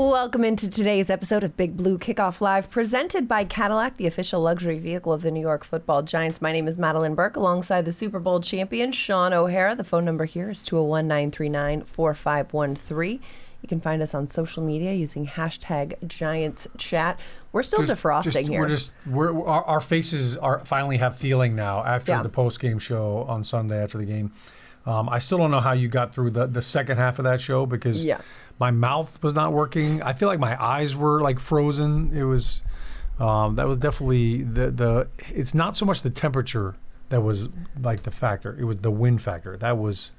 Welcome into today's episode of Big Blue Kickoff Live, presented by Cadillac, the official luxury vehicle of the New York Football Giants. My name is Madelyn Burke, alongside the Super Bowl champion, Shaun O'Hara. The phone number here is 201-939-4513. You can find us on social media using hashtag GiantsChat. We're still defrosting here. Our faces finally have feeling now after the post-game show on Sunday after the game. I still don't know how you got through the second half of that show because my mouth was not working. I feel like my eyes were like frozen. It was that was definitely the. It's not so much the temperature that was like the factor. It was the wind factor. It was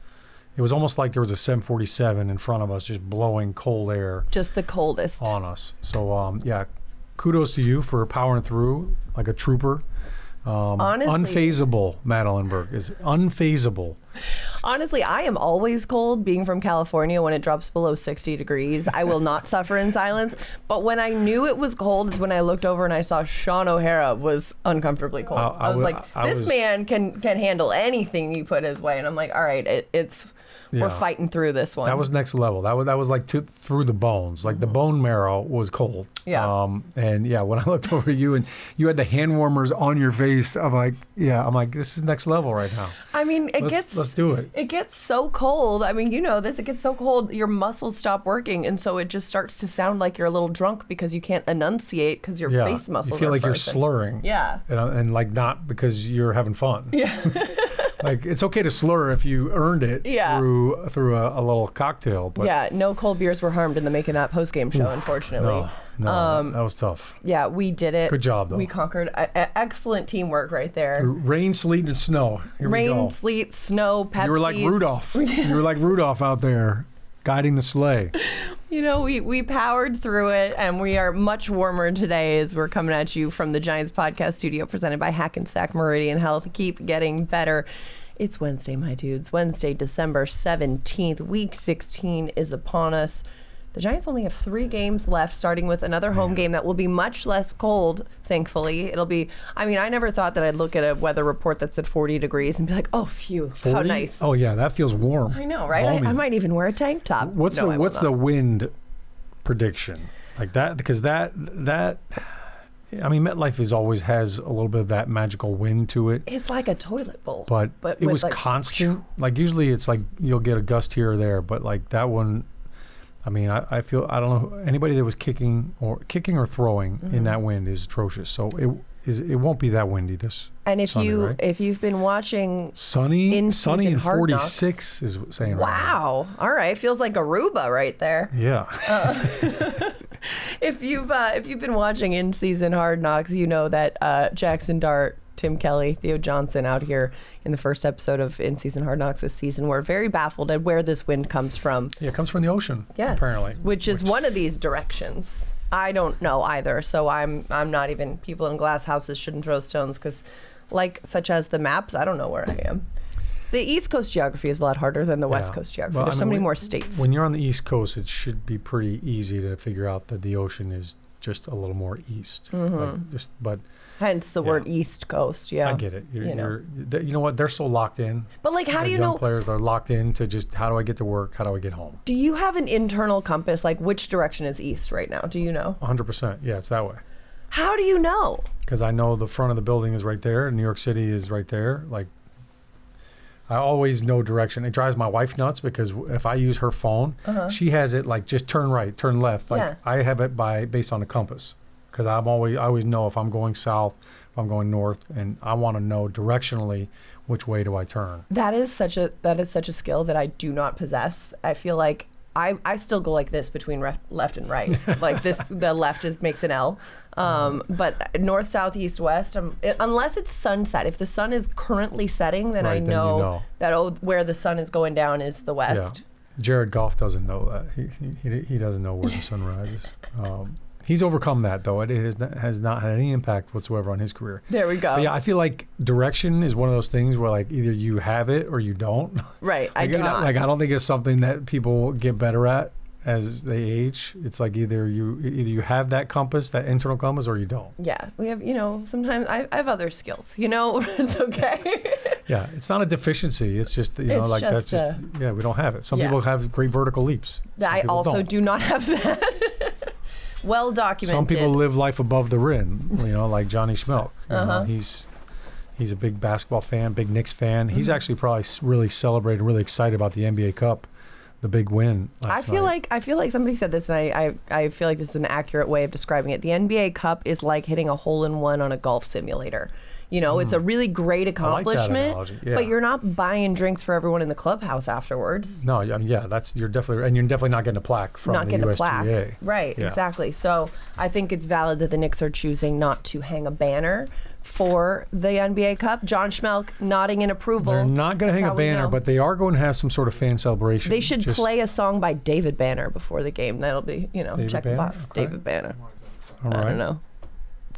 almost like there was a 747 in front of us just blowing cold air. Just the coldest. On us. So, kudos to you for powering through like a trooper. Honestly, unfazable, Madelyn Burke is unfazable. Honestly, I am always cold. Being from California, when it drops below 60 degrees, I will not suffer in silence. But when I knew it was cold is when I looked over and I saw Shaun O'Hara was uncomfortably cold. I was like, this man can handle anything you put his way. And I'm like, all right, we're fighting through this one. That was next level. That was like through the bones. Like the bone marrow was cold. Yeah. When I looked over at you and you had the hand warmers on your face, I'm like, this is next level right now. I mean, let's do it. It gets so cold. I mean, you know this. It gets so cold, your muscles stop working, and so it just starts to sound like you're a little drunk because you can't enunciate because your face muscles. You feel like frozen. You're slurring. Yeah. And like not because you're having fun. Yeah. Like it's okay to slur if you earned it through a little cocktail. But no cold beers were harmed in the making that post-game show, unfortunately. No, that was tough. Yeah, we did it. Good job, though. We conquered. Excellent teamwork right there. Rain, sleet, and snow. Here we go. Rain, sleet, snow, Pepsi. You were like Rudolph. You were like Rudolph out there guiding the sleigh. You know, we powered through it, and we are much warmer today as we're coming at you from the Giants podcast studio presented by Hackensack Meridian Health. Keep getting better. It's Wednesday, my dudes. Wednesday, December 17th. Week 16 is upon us. The Giants only have 3 games left, starting with another home game that will be much less cold, thankfully. It'll be, I mean, I never thought that I'd look at a weather report that said 40 degrees and be like, oh, phew, 40? How nice. Oh, yeah, that feels warm. I know, right? I might even wear a tank top. What's the wind prediction? Like that, because that I mean, MetLife always has a little bit of that magical wind to it. It's like a toilet bowl. But it was like, constant. Like usually it's like you'll get a gust here or there, but like that one, I mean, I feel, I don't know, anybody that was kicking or throwing in that wind is atrocious. So it won't be that windy this And if Sunday, right? if you've been watching sunny and 46 Knocks, is saying wow. Right All right. Feels like Aruba right there. Yeah. If you've been watching In Season Hard Knocks, you know that Jackson Dart, Tim Kelly, Theo Johnson out here in the first episode of In Season Hard Knocks this season were very baffled at where this wind comes from. Yeah, it comes from the ocean. Yes, apparently, which is one of these directions. I don't know either, so I'm not even. People in glass houses shouldn't throw stones because, such as the maps, I don't know where I am. The East Coast geography is a lot harder than the West Coast geography. Well, there's so many more states. When you're on the East Coast, it should be pretty easy to figure out that the ocean is just a little more east. Hence the word East Coast. Yeah, I get it. You know what? They're so locked in. But how do you know? Players are locked in to just how do I get to work? How do I get home? Do you have an internal compass? Like which direction is east right now? Do you know? 100%. Yeah, it's that way. How do you know? Because I know the front of the building is right there. New York City is right there. Like. I always know direction. It drives my wife nuts because if I use her phone, she has it like just turn right, turn left. Like I have it based on the compass because I always know if I'm going south, if I'm going north, and I want to know directionally which way do I turn. That is such a skill that I do not possess. I feel like I still go like this between left and right. Like this, the left makes an L. But north, south, east, west, unless it's sunset. If the sun is currently setting, then I know that where the sun is going down is the west. Yeah. Jared Goff doesn't know that. He doesn't know where the sun rises. He's overcome that, though. It has not had any impact whatsoever on his career. There we go. But yeah, I feel like direction is one of those things where like either you have it or you don't. Right, I do not. I don't think it's something that people get better at as they age. It's like either you have that compass, that internal compass, or you don't. Yeah, we have, sometimes I have other skills, it's okay. Yeah, it's not a deficiency. It's just, we don't have it. Some people have great vertical leaps. I also do not have that. Well documented. Some people live life above the rim, like Johnny Schmelk. He's a big basketball fan, big Knicks fan. He's actually probably really celebrated, really excited about the NBA Cup, the big win last night. I feel like somebody said this, and I feel like this is an accurate way of describing it. The NBA Cup is like hitting a hole-in-one on a golf simulator. It's a really great accomplishment, but you're not buying drinks for everyone in the clubhouse afterwards. No, you're definitely not getting a plaque from the USGA. Right, exactly. So I think it's valid that the Knicks are choosing not to hang a banner for the NBA Cup. John Schmelk nodding in approval. They're not going to hang a banner, but they are going to have some sort of fan celebration. They should play a song by David Banner before the game. That'll be, check the box. Okay. David Banner. All right. I don't know.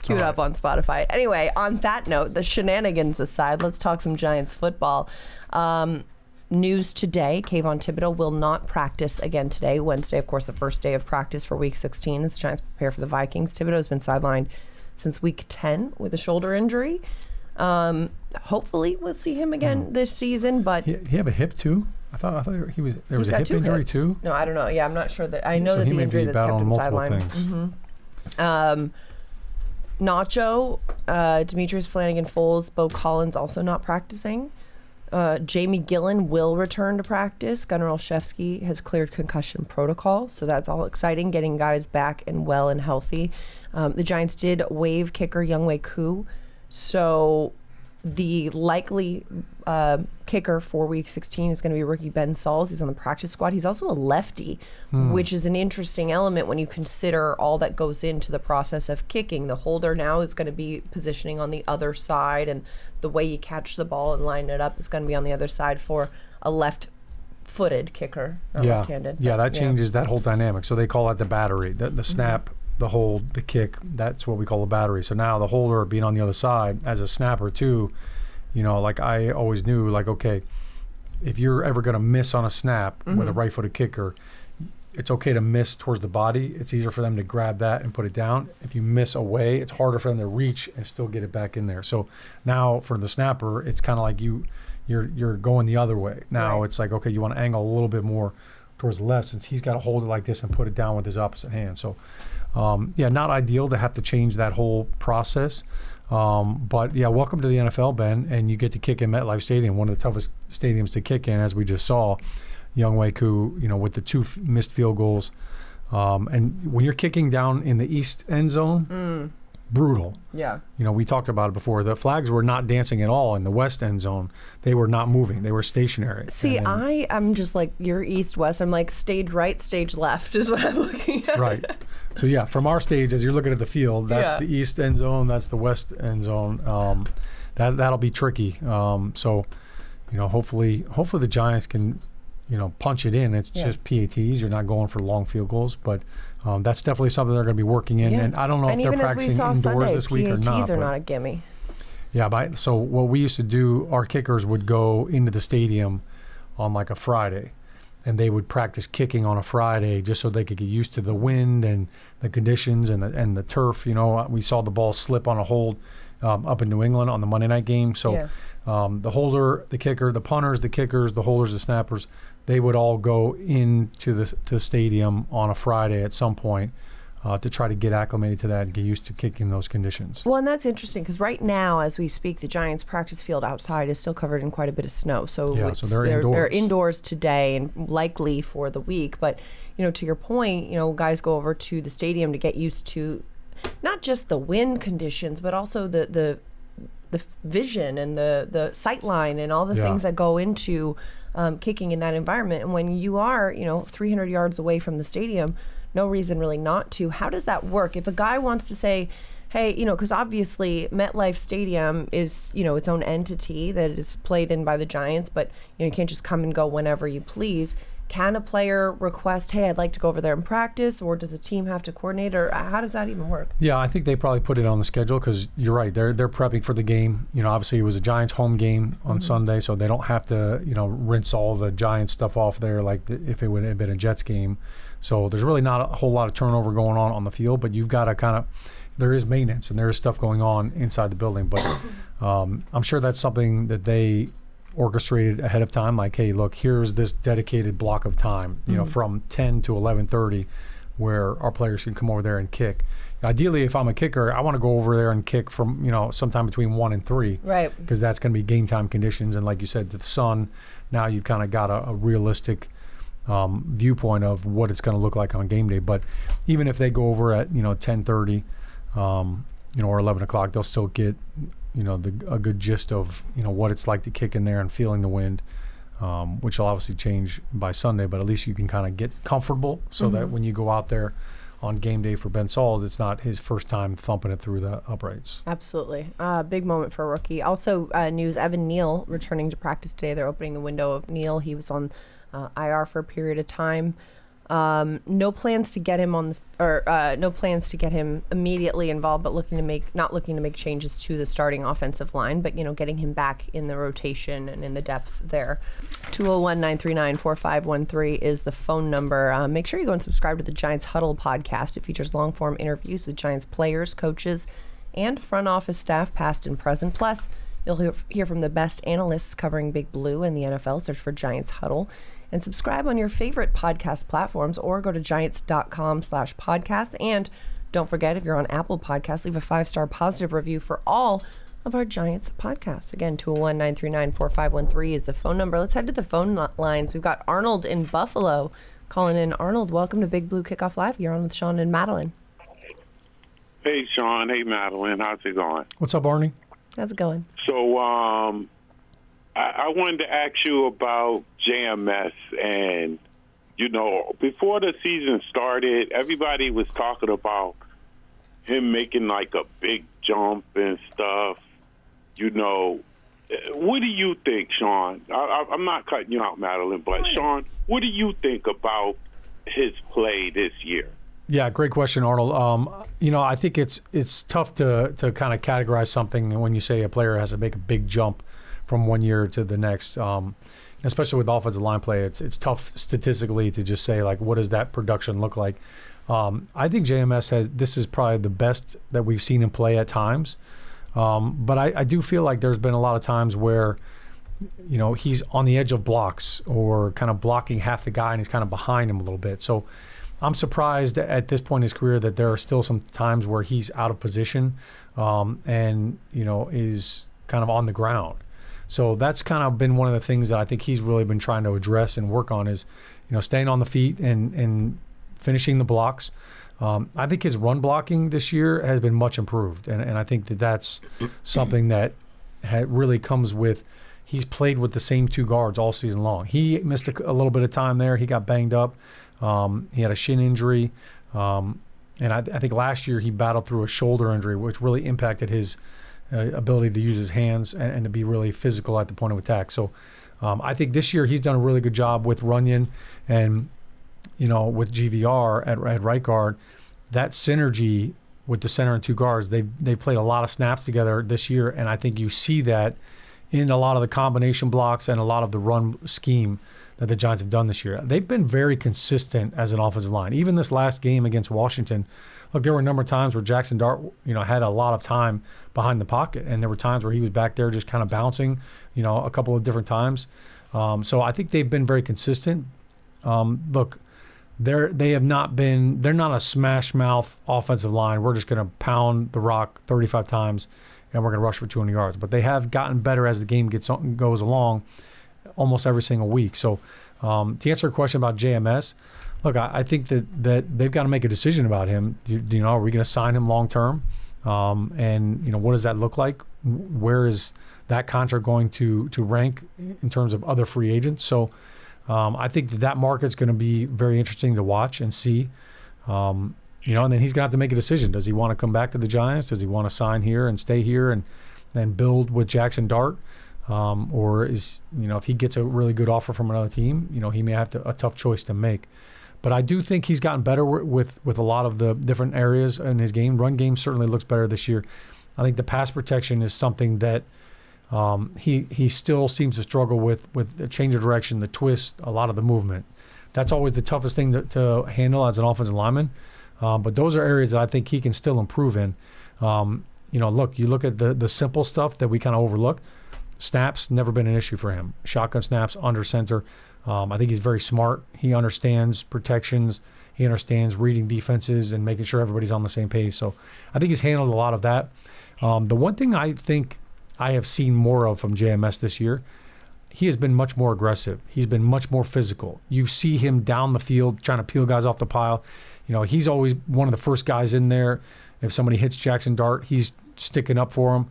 Queued up on Spotify. Anyway, on that note, the shenanigans aside, let's talk some Giants football. News today, Kayvon Thibodeau will not practice again today. Wednesday, of course, the first day of practice for Week 16 as the Giants prepare for the Vikings. Thibodeau has been sidelined since Week 10 with a shoulder injury. Hopefully, we'll see him again this season. But he have a hip too? I thought there was a hip injury too. No, I don't know. Yeah, I'm not sure that. I know that the injury that's kept him sidelined. Nacho, Demetrius Flanagan-Foles, Bo Collins also not practicing. Jamie Gillen will return to practice. Gunnar Olszewski has cleared concussion protocol, so that's all exciting, getting guys back and well and healthy. The Giants did waive kicker Younghoe Koo, so the likely kicker for Week 16 is going to be rookie Ben Sauls. He's on the practice squad. He's also a lefty, which is an interesting element when you consider all that goes into the process of kicking. The holder now is going to be positioning on the other side, and the way you catch the ball and line it up is going to be on the other side for a left-footed kicker, or left-handed. Yeah, that changes that whole dynamic. So they call it the battery, the snap, the hold, the kick. That's what we call a battery. So now the holder being on the other side as a snapper too, like I always knew, like, okay, if you're ever going to miss on a snap with a right-footed kicker, it's okay to miss towards the body. It's easier for them to grab that and put it down. If you miss away, it's harder for them to reach and still get it back in there. So now for the snapper, it's kind of like you're going the other way. Now it's like, okay, you want to angle a little bit more towards the left, since he's got to hold it like this and put it down with his opposite hand. So not ideal to have to change that whole process. But welcome to the NFL, Ben, and you get to kick in MetLife Stadium, one of the toughest stadiums to kick in, as we just saw. Younghoe Koo, with the two missed field goals. And when you're kicking down in the east end zone, brutal. Yeah. We talked about it before. The flags were not dancing at all in the west end zone. They were not moving. They were stationary. See, I'm just like, you're east-west. I'm like, stage right, stage left is what I'm looking at. Right. So, from our stage, as you're looking at the field, that's the east end zone, that's the west end zone. That'll be tricky. So, hopefully the Giants can punch it in. It's just PATs. You're not going for long field goals, but that's definitely something they're going to be working in. And I don't know if they're practicing indoors Sunday, this week or not. PATs are not a gimme. Yeah, so what we used to do, our kickers would go into the stadium on like a Friday, and they would practice kicking on a Friday just so they could get used to the wind and the conditions and the turf. We saw the ball slip on a hold up in New England on the Monday night game. So the holder, the kicker, the punters, the kickers, the holders, the snappers, they would all go into the stadium on a Friday at some point to try to get acclimated to that and get used to kicking those conditions. Well, and that's interesting because right now, as we speak, the Giants' practice field outside is still covered in quite a bit of snow. So, they're indoors today and likely for the week. But, to your point, guys go over to the stadium to get used to not just the wind conditions, but also the vision and the sight line and all the things that go into kicking in that environment. And when you are, 300 yards away from the stadium, no reason really not to. How does that work? If a guy wants to say, hey, because obviously MetLife Stadium is, its own entity that is played in by the Giants, but you can't just come and go whenever you please. Can a player request, hey, I'd like to go over there and practice, or does a team have to coordinate, or how does that even work? Yeah, I think they probably put it on the schedule because you're right. They're prepping for the game. Obviously it was a Giants home game on Sunday, so they don't have to, rinse all the Giants stuff off there like if it would have been a Jets game. So there's really not a whole lot of turnover going on the field, but you've got to there is maintenance and there is stuff going on inside the building. But I'm sure that's something that they orchestrated ahead of time, like, hey, look, here's this dedicated block of time, from 10 to 11:30 where our players can come over there and kick. Ideally, if I'm a kicker, I want to go over there and kick from, sometime between 1 and 3. Right. Because that's going to be game time conditions. And like you said, the sun, now you've kind of got a realistic viewpoint of what it's going to look like on game day. But even if they go over at, 10:30, or 11 o'clock, they'll still get, a good gist of, what it's like to kick in there and feeling the wind, which will obviously change by Sunday. But at least you can kind of get comfortable so that when you go out there on game day for Ben Sauls, it's not his first time thumping it through the uprights. Absolutely. Big moment for a rookie. Also, news, Evan Neal returning to practice today. They're opening the window of Neal. He was on IR for a period of time. No plans to get him no plans to get him immediately involved, but not looking to make changes to the starting offensive line, but getting him back in the rotation and in the depth there. 201-939-4513 is the phone number. Make sure you go and subscribe to the Giants Huddle podcast. It features long form interviews with Giants players, coaches, and front office staff, past and present. Plus, you'll hear from the best analysts covering Big Blue and the NFL. Search for Giants Huddle. And subscribe on your favorite podcast platforms or go to giants.com/podcast. And don't forget, if you're on Apple Podcasts, leave a 5-star positive review for all of our Giants podcasts. Again, 201-939-4513 is the phone number. Let's head to the phone lines. We've got Arnold in Buffalo calling in. Arnold, welcome to Big Blue Kickoff Live. You're on with Shaun and Madelyn. Hey, Shaun. Hey, Madelyn. How's it going? What's up, Arnie? How's it going? So I wanted to ask you about JMS. And, before the season started, everybody was talking about him making like a big jump and stuff. What do you think, Shaun? I'm not cutting you out, Madelyn, but Shaun, what do you think about his play this year? Yeah, great question, Arnold. I think it's tough to kind of categorize something when you say a player has to make a big jump from one year to the next. Especially with offensive line play, it's tough statistically to just say, like, what does that production look like? I think JMS this is probably the best that we've seen him play at times. But I do feel like there's been a lot of times where, he's on the edge of blocks or kind of blocking half the guy and he's kind of behind him a little bit. So I'm surprised at this point in his career that there are still some times where he's out of position and, is kind of on the ground. So that's kind of been one of the things that I think he's really been trying to address and work on is, staying on the feet and finishing the blocks. I think his run blocking this year has been much improved. And I think that's something that really comes with, he's played with the same 2 guards all season long. He missed a little bit of time there. He got banged up. He had a shin injury. And I think last year he battled through a shoulder injury, which really impacted his ability to use his hands and to be really physical at the point of attack. So I think this year he's done a really good job with Runyon and, with GVR at right guard. That synergy with the center and 2 guards, they played a lot of snaps together this year, and I think you see that in a lot of the combination blocks and a lot of the run scheme that the Giants have done this year. They've been very consistent as an offensive line. Even this last game against Washington, look, there were a number of times where Jackson Dart, had a lot of time behind the pocket, and there were times where he was back there just kind of bouncing, a couple of different times. So I think they've been very consistent. Look, they're not a smash mouth offensive line. We're just going to pound the rock 35 times and we're going to rush for 200 yards. But they have gotten better as the game goes along almost every single week. So to answer your question about JMS, look, I think that they've got to make a decision about him. Are we going to sign him long term? And what does that look like? Where is that contract going to rank in terms of other free agents? So I think that market's going to be very interesting to watch and see. And then he's going to have to make a decision. Does he want to come back to the Giants? Does he want to sign here and stay here and then build with Jackson Dart? Or is, if he gets a really good offer from another team, he may have a tough choice to make. But I do think he's gotten better with a lot of the different areas in his game. Run game certainly looks better this year. I think the pass protection is something that he still seems to struggle with the change of direction, the twist, a lot of the movement. That's always the toughest thing to handle as an offensive lineman. But those are areas that I think he can still improve in. Look, you look at the simple stuff that we kind of overlook. Snaps, never been an issue for him. Shotgun snaps, under center. I think he's very smart. He understands protections. He understands reading defenses and making sure everybody's on the same page. So I think he's handled a lot of that. The one thing I think I have seen more of from JMS this year, he has been much more aggressive. He's been much more physical. You see him down the field trying to peel guys off the pile. He's always one of the first guys in there. If somebody hits Jackson Dart, he's sticking up for him.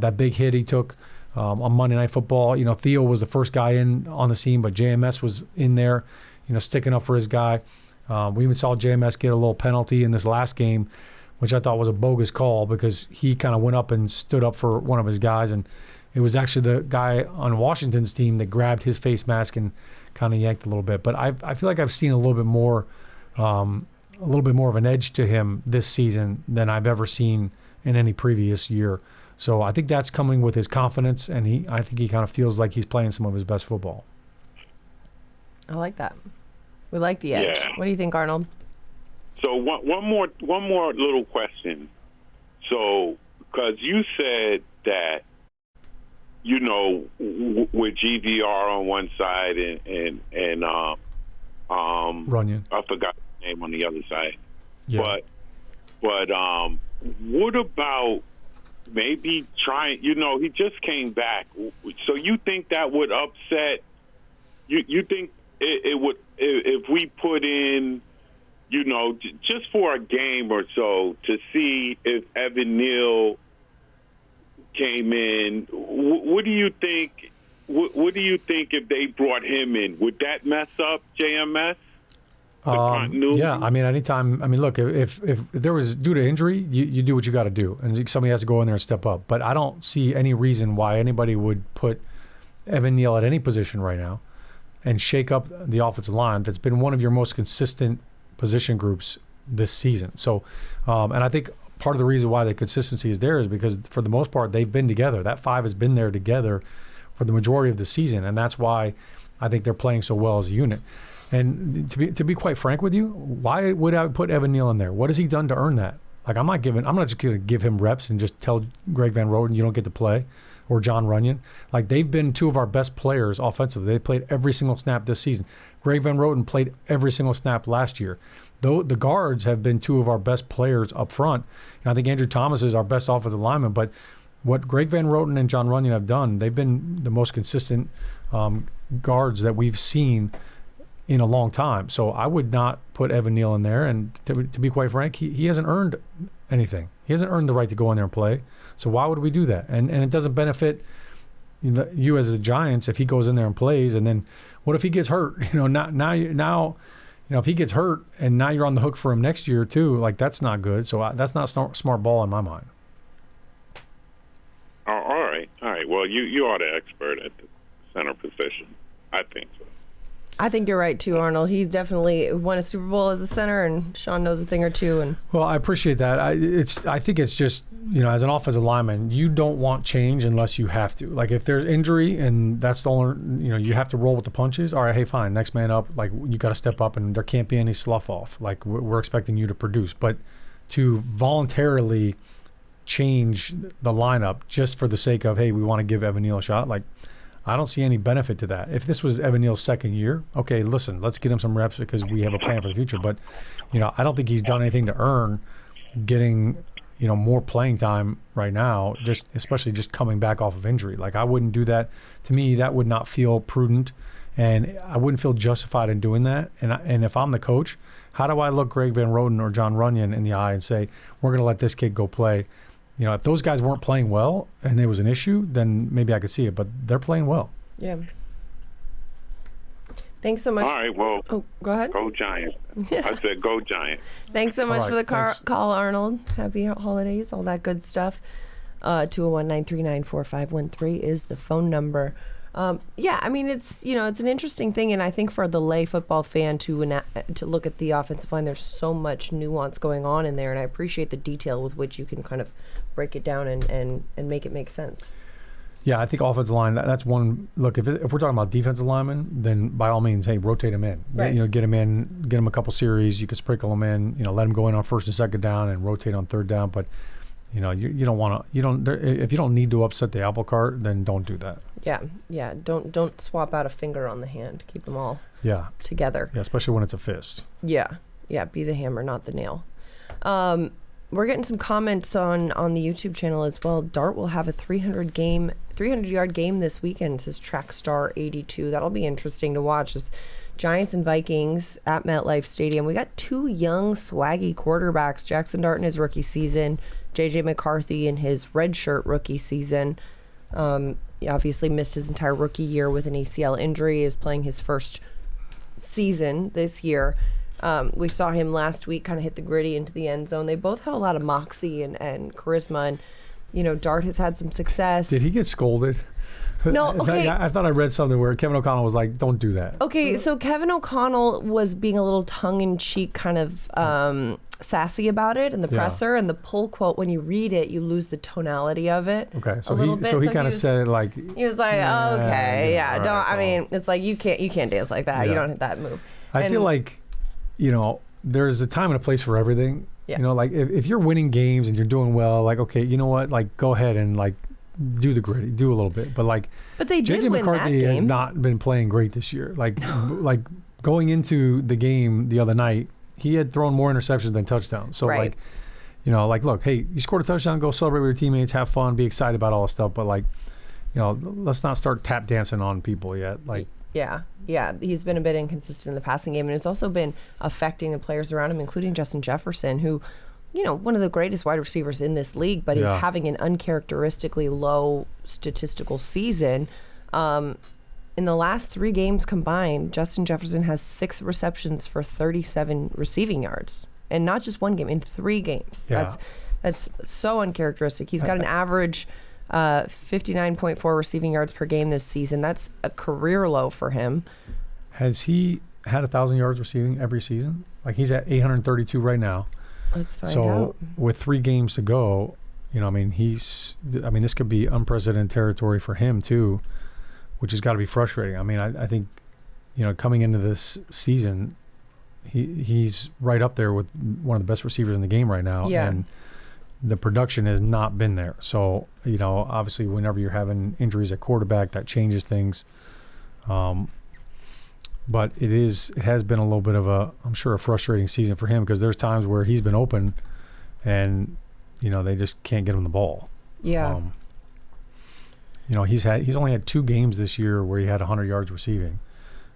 That big hit he took on Monday Night Football, Theo was the first guy in on the scene, but JMS was in there, sticking up for his guy. We even saw JMS get a little penalty in this last game, which I thought was a bogus call because he kind of went up and stood up for one of his guys, and it was actually the guy on Washington's team that grabbed his face mask and kind of yanked a little bit. But I feel like I've seen a little bit more of an edge to him this season than I've ever seen in any previous year. So I think that's coming with his confidence, and I think he kind of feels like he's playing some of his best football. I like that. We like the edge. Yeah. What do you think, Arnold? So one more little question. So, because you said that, with GVR on one side and Runyon, I forgot the name on the other side. Yeah. But what about maybe trying? He just came back. So you think that would upset? You think it would if we put in, just for a game or so to see if Evan Neal came in? What do you think? What do you think if they brought him in? Would that mess up JMS? Yeah, anytime. Look, if there was due to injury, you do what you got to do, and somebody has to go in there and step up. But I don't see any reason why anybody would put Evan Neal at any position right now and shake up the offensive line. That's been one of your most consistent position groups this season. So, and I think part of the reason why the consistency is there is because for the most part they've been together. That five has been there together for the majority of the season, and that's why I think they're playing so well as a unit. And to be quite frank with you, why would I put Evan Neal in there? What has he done to earn that? Like, I'm not just going to give him reps and just tell Greg Van Roten you don't get to play, or John Runyon. Like, they've been two of our best players offensively. They played every single snap this season. Greg Van Roten played every single snap last year. Though the guards have been two of our best players up front. And I think Andrew Thomas is our best offensive lineman, but what Greg Van Roten and John Runyon have done, they've been the most consistent guards that we've seen in a long time. So I would not put Evan Neal in there. And to be quite frank, he hasn't earned anything. He hasn't earned the right to go in there and play. So why would we do that? And it doesn't benefit you as the Giants if he goes in there and plays. And then what if he gets hurt? Now if he gets hurt and now you're on the hook for him next year too, like, that's not good. So that's not smart ball in my mind. All right. Well, you are the expert at the center position. I think so. I think you're right too, Arnold. He definitely won a Super Bowl as a center, and Shaun knows a thing or two. And well, I appreciate that. I think it's just, as an offensive lineman, you don't want change unless you have to. Like, if there's injury and that's the only, you have to roll with the punches. All right, hey, fine, next man up. Like, you got to step up, and there can't be any slough off. Like, we're expecting you to produce, but to voluntarily change the lineup just for the sake of, hey, we want to give Evan Neal a shot, like, I don't see any benefit to that. If this was Evan Neal's second year, okay, listen, let's get him some reps because we have a plan for the future. But, I don't think he's done anything to earn getting, more playing time right now, especially just coming back off of injury. Like, I wouldn't do that. To me, that would not feel prudent, and I wouldn't feel justified in doing that. And if I'm the coach, how do I look Greg Van Roten or John Runyon in the eye and say, we're going to let this kid go play? If those guys weren't playing well and there was an issue, then maybe I could see it. But they're playing well. Yeah. Thanks so much. All right, well. Oh, go ahead. Go Giants. I said go Giants. Thanks so much for the thanks. call, Arnold. Happy holidays, all that good stuff. 201-939-4513 is the phone number. It's an interesting thing, and I think for the lay football fan to look at the offensive line, there's so much nuance going on in there, and I appreciate the detail with which you can kind of break it down and make it make sense. Yeah, I think offensive line, that's one. Look, if we're talking about defensive linemen, then by all means, hey, rotate them in. Right. Get them in, get them a couple series. You can sprinkle them in, let them go in on first and second down and rotate on third down. But, you don't want to, if you don't need to upset the apple cart, then don't do that. Yeah. Don't swap out a finger on the hand. Keep them all Yeah. together. Yeah, especially when it's a fist. Yeah. Yeah, be the hammer, not the nail. We're getting some comments on the YouTube channel as well. Dart will have a 300-yard game this weekend, says Trackstar82. That'll be interesting to watch. It's Giants and Vikings at MetLife Stadium. We got two young, swaggy quarterbacks, Jackson Dart in his rookie season, J.J. McCarthy in his redshirt rookie season. He obviously missed his entire rookie year with an ACL injury, is playing his first season this year. We saw him last week kind of hit the gritty into the end zone. They both have a lot of moxie and charisma, and Dart has had some success. Did he get scolded? No, okay. I thought I read something where Kevin O'Connell was like, don't do that. Okay, so Kevin O'Connell was being a little tongue-in-cheek kind of sassy about it in the presser, and the pull quote, when you read it, you lose the tonality of it. Okay, so he kind of said it like... He was like, I mean, it's like, you can't dance like that. Yeah. You don't hit that move. I feel like, there's a time and a place for everything. Yeah. Like if you're winning games and you're doing well, like, okay, you know what, like go ahead and like do the gritty, do a little bit. But they did J.J. win McCarthy that game. has not been playing great this year. Like going into the game the other night, he had thrown more interceptions than touchdowns. So right. Look, hey, you scored a touchdown, go celebrate with your teammates, have fun, be excited about all this stuff. But let's not start tap dancing on people yet. Yeah, he's been a bit inconsistent in the passing game, and it's also been affecting the players around him, including Justin Jefferson, who, one of the greatest wide receivers in this league, but he's having an uncharacteristically low statistical season. In the last 3 games combined, Justin Jefferson has 6 receptions for 37 receiving yards, and not just one game, in 3 games. Yeah. That's so uncharacteristic. He's got an average 59.4 receiving yards per game this season. That's a career low for him. Has he had 1,000 yards receiving every season? Like he's at 832 right now. Let's find out. So with 3 games to go, this could be unprecedented territory for him too, which has got to be frustrating. I mean, I think, coming into this season, he's right up there with one of the best receivers in the game right now. Yeah. And the production has not been there. So, obviously whenever you're having injuries at quarterback, that changes things. But it has been a little bit of I'm sure a frustrating season for him, because there's times where he's been open and, they just can't get him the ball. Yeah. He's only had 2 games this year where he had 100 yards receiving,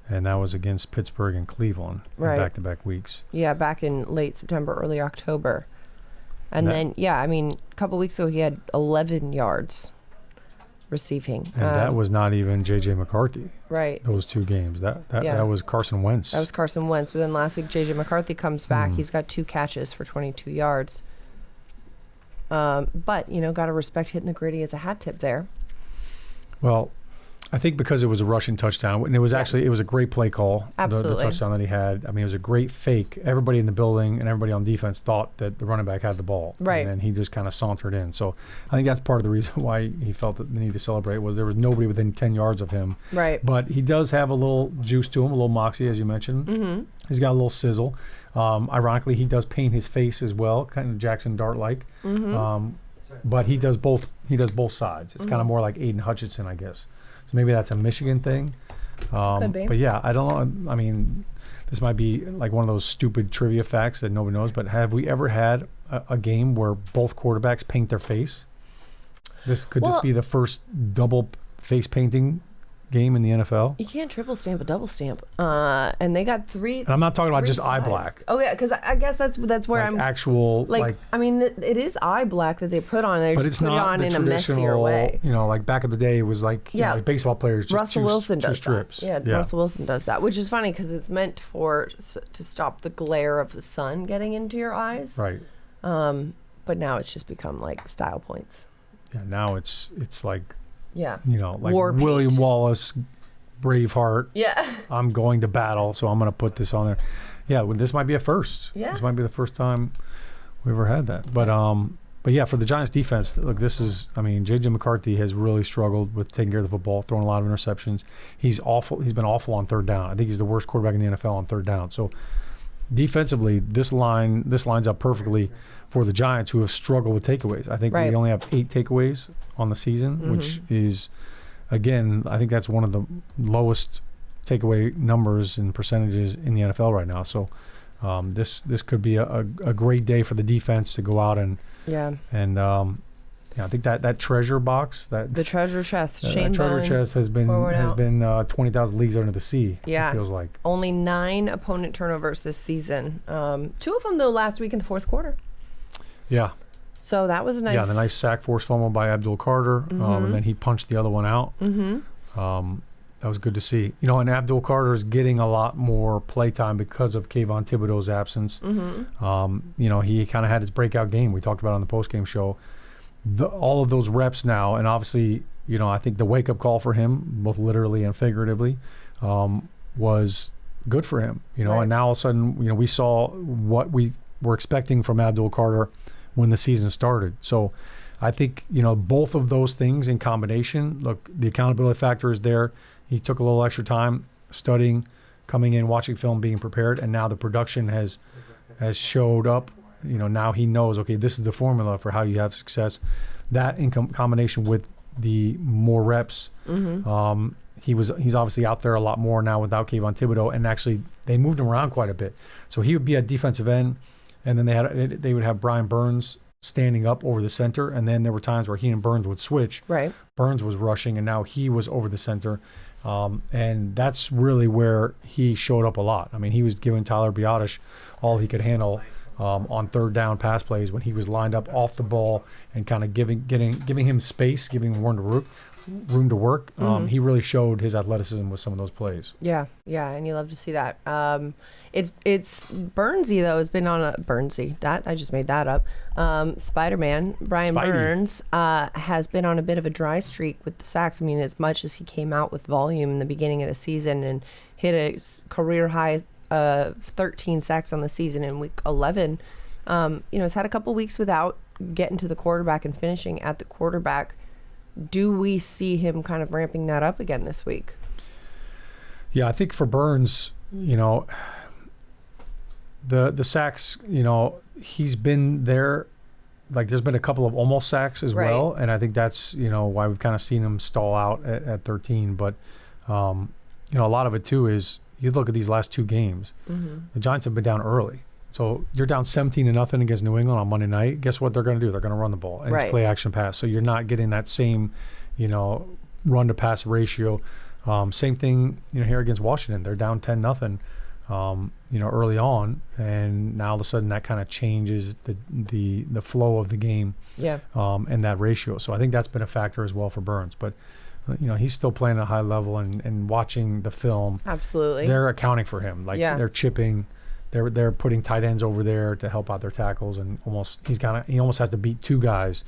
and that was against Pittsburgh and Cleveland in back-to-back weeks. Yeah, back in late September, early October. And then, a couple weeks ago, he had 11 yards receiving. And that was not even J.J. McCarthy. Right. Those 2 games. That was Carson Wentz. That was Carson Wentz. But then last week, J.J. McCarthy comes back. He's got 2 catches for 22 yards. But, got to respect hitting the gritty as a hat tip there. Well, I think because it was a rushing touchdown, and it was it was a great play call. Absolutely. The touchdown that he had. I mean, it was a great fake. Everybody in the building and everybody on defense thought that the running back had the ball. Right. And then he just kind of sauntered in. So I think that's part of the reason why he felt the need to celebrate, was there was nobody within 10 yards of him. Right. But he does have a little juice to him, a little moxie, as you mentioned. Mm-hmm. He's got a little sizzle. Ironically, he does paint his face as well, kind of Jackson Dart-like. Mm-hmm. But he does both. He does both sides. It's kind of more like Aiden Hutchinson, I guess. So maybe that's a Michigan thing. Could be. But yeah, I don't know. I mean, this might be like one of those stupid trivia facts that nobody knows, but have we ever had a game where both quarterbacks paint their face? This could just be the first double face painting game in the NFL. You can't triple stamp a double stamp. And they got 3. And I'm not talking about just sides. eye black. Oh yeah, because I guess that's where like I'm actual I mean, it is eye black that they put on. They but just it's put not it on the in a messier way. Like back in the day, it was like, like baseball players. Just Russell Wilson does strips. that. Yeah, Russell Wilson does that, which is funny because it's meant to stop the glare of the sun getting into your eyes. Right. But now it's just become like style points. Yeah. Now it's like. Yeah. Like War William paint. Wallace. Braveheart. Yeah. I'm going to battle, so I'm going to put this on there. Yeah, this might be a first. Yeah. This might be the first time we ever had that. But yeah, for the Giants defense, look, J.J. McCarthy has really struggled with taking care of the football, throwing a lot of interceptions. He's awful. He's been awful on third down. I think he's the worst quarterback in the NFL on third down. So defensively, this lines up perfectly for the Giants, who have struggled with takeaways. I think we only have 8 takeaways on the season, which is, again, I think that's one of the lowest takeaway numbers and percentages in the NFL right now. So this could be a great day for the defense to go out and I think that treasure box, the treasure chest, that treasure chest has been 20,000 leagues under the sea. Yeah, it feels like only 9 opponent turnovers this season. 2 of them though last week in the fourth quarter. Yeah. So that was nice. Yeah, the nice sack force fumble by Abdul Carter, and then he punched the other one out. That was good to see. And Abdul Carter is getting a lot more playtime because of Kayvon Thibodeau's absence. He kind of had his breakout game. We talked about it on the postgame show. All of those reps now, and obviously, I think the wake-up call for him, both literally and figuratively, was good for him. Right. And now all of a sudden, we saw what we were expecting from Abdul Carter when the season started. So I think, both of those things in combination, look, the accountability factor is there. He took a little extra time studying, coming in, watching film, being prepared, and now the production has showed up. Now he knows, okay, this is the formula for how you have success. That in combination with the more reps, he's obviously out there a lot more now without Kayvon Thibodeau, and actually they moved him around quite a bit. So he would be at defensive end, and then they would have Brian Burns standing up over the center, and then there were times where he and Burns would switch. Right. Burns was rushing, and now he was over the center. And that's really where he showed up a lot. I mean, he was giving Tyler Biotish all he could handle on third down pass plays when he was lined up off the ball and kind of giving him space, giving him room to work. He really showed his athleticism with some of those plays. Yeah, and you love to see that. It's Burnsy though has been on a Burnsy. That I just made that up. Spider-Man Brian Spidey. Burns has been on a bit of a dry streak with the sacks. I mean, as much as he came out with volume in the beginning of the season and hit a career high 13 sacks on the season in week 11, has had a couple weeks without getting to the quarterback and finishing at the quarterback. Do we see him kind of ramping that up again this week? Yeah, I think for Burns, the sacks, he's been there. Like there's been a couple of almost sacks as well, and I think that's why we've kind of seen him stall out at 13. But a lot of it too is you look at these last 2 games. The Giants have been down early. So you're down 17-0 against New England on Monday night. Guess what they're going to do? They're going to run the ball and it's play action pass. So you're not getting that same, run to pass ratio. Same thing, here against Washington. They're down 10-0, early on, and now all of a sudden that kind of changes the flow of the game. Yeah. And that ratio. So I think that's been a factor as well for Burns. But he's still playing at a high level and watching the film. Absolutely. They're accounting for him. They're chipping. They're putting tight ends over there to help out their tackles, and he almost has to beat 2 guys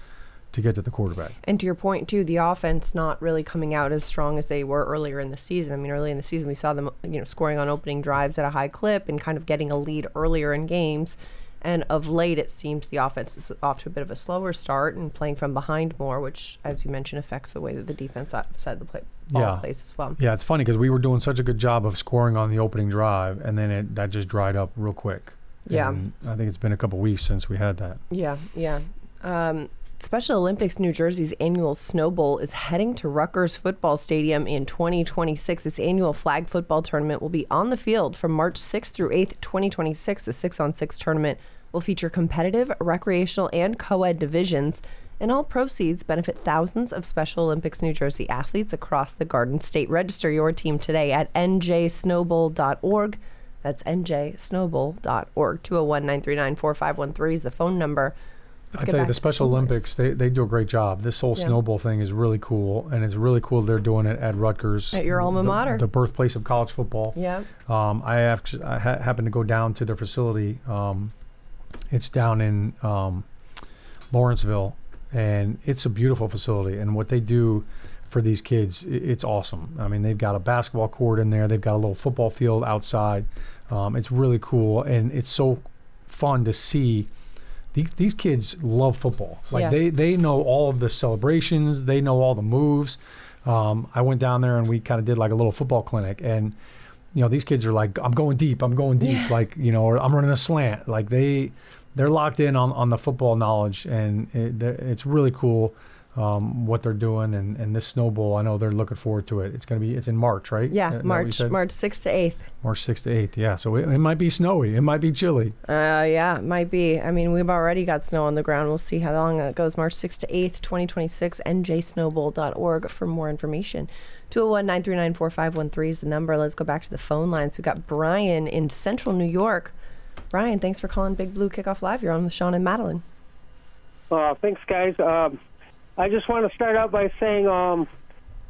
to get to the quarterback. And to your point too, the offense not really coming out as strong as they were earlier in the season. I mean, early in the season we saw them, scoring on opening drives at a high clip and kind of getting a lead earlier in games. And of late, it seems the offense is off to a bit of a slower start and playing from behind more, which, as you mentioned, affects the way that the defense side of the ball plays as well. Yeah, it's funny because we were doing such a good job of scoring on the opening drive, and then that just dried up real quick. Yeah. And I think it's been a couple weeks since we had that. Yeah. Special Olympics New Jersey's annual Snow Bowl is heading to Rutgers Football Stadium in 2026. This annual flag football tournament will be on the field from March 6th through 8th, 2026. The 6-on-6 tournament will feature competitive, recreational, and co-ed divisions, and all proceeds benefit thousands of Special Olympics New Jersey athletes across the Garden State. Register your team today at njsnowbowl.org. That's njsnowbowl.org. 201-939-4513 is the phone number. I tell you, the Special Olympics, they do a great job. This whole snowball thing is really cool, and it's really cool they're doing it at Rutgers. At your alma mater. The birthplace of college football. Yeah. I happened to go down to their facility. It's down in Lawrenceville, and it's a beautiful facility. And what they do for these kids, it's awesome. I mean, they've got a basketball court in there. They've got a little football field outside. It's really cool, and it's so fun to see. These kids love football. They know all of the celebrations. They know all the moves. I went down there and we kind of did like a little football clinic, and these kids are like, I'm going deep, or I'm running a slant. Like they're locked in on the football knowledge, and it's really cool what they're doing, and this Snow Bowl, I know they're looking forward to it. It's in March, right? Yeah, March 6th to 8th. March 6th to 8th, yeah. So it might be snowy. It might be chilly. Yeah, it might be. I mean, we've already got snow on the ground. We'll see how long it goes. March 6th to 8th, 2026, njsnowbowl.org for more information. 201-939-4513 is the number. Let's go back to the phone lines. We've got Brian in Central New York. Brian, thanks for calling Big Blue Kickoff Live. You're on with Shaun and Madelyn. Thanks, guys. I just want to start out by saying,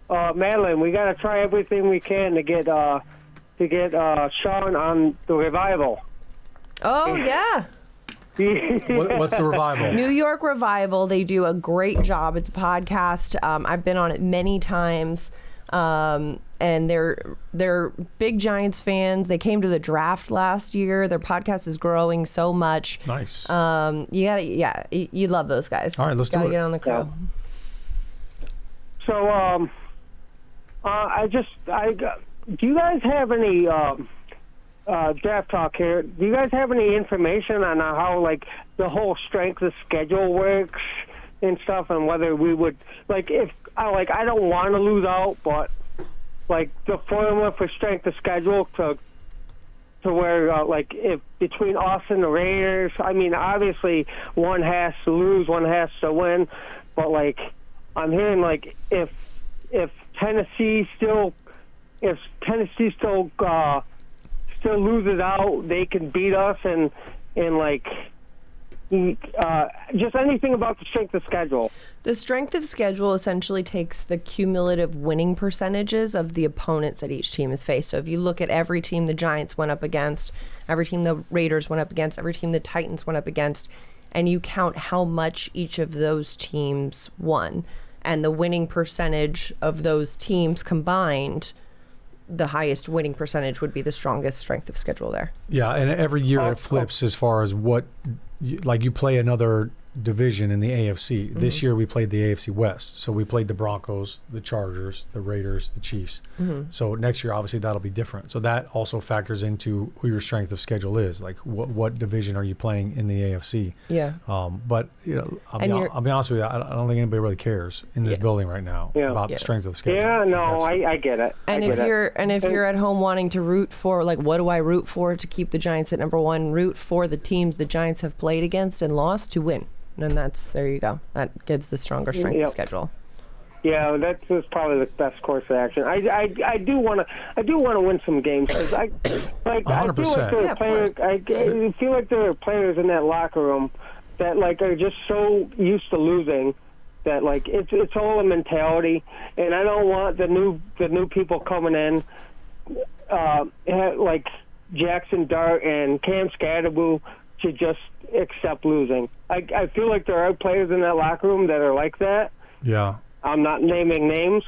Madelyn, we got to try everything we can to get Shaun on the Revival. Oh, yeah. What's the Revival? New York Revival. They do a great job. It's a podcast. I've been on it many times. And they're big Giants fans. They came to the draft last year. Their podcast is growing so much. Nice. You love those guys. All right, let's do it. Get on the crow. Yeah. So, do you guys have any draft talk here? Do you guys have any information on how the whole strength of schedule works and stuff, and whether we would if I don't want to lose out, but the formula for strength of schedule to where if between us and the Raiders, I mean obviously one has to lose, one has to win, but I'm hearing if Tennessee still loses out, they can beat us and just anything about the strength of schedule. The strength of schedule essentially takes the cumulative winning percentages of the opponents that each team has faced. So if you look at every team the Giants went up against, every team the Raiders went up against, every team the Titans went up against, and you count how much each of those teams won, and the winning percentage of those teams combined, the highest winning percentage would be the strongest strength of schedule there. Yeah, and every year it flips as far as what, you play another division in the AFC. Mm-hmm. This year we played the AFC West. So we played the Broncos, the Chargers, the Raiders, the Chiefs. Mm-hmm. So next year, obviously, that'll be different. So that also factors into who your strength of schedule is. What division are you playing in the AFC? Yeah. But I'll be honest with you, I don't think anybody really cares in this building right now about the strength of the schedule. Yeah, no, I get it. And if you're at home wanting to root for, what do I root for to keep the Giants at number one? Root for the teams the Giants have played against and lost to win. And there you go. That gives the stronger strength of schedule. Yeah, that's probably the best course of action. I do want to win some games. I feel like there are players. I feel like there are players in that locker room that are just so used to losing that it's all a mentality. And I don't want the new people coming in like Jackson Dart and Cam Scadaboo to just accept losing. I feel like there are players in that locker room that are like that. Yeah. I'm not naming names,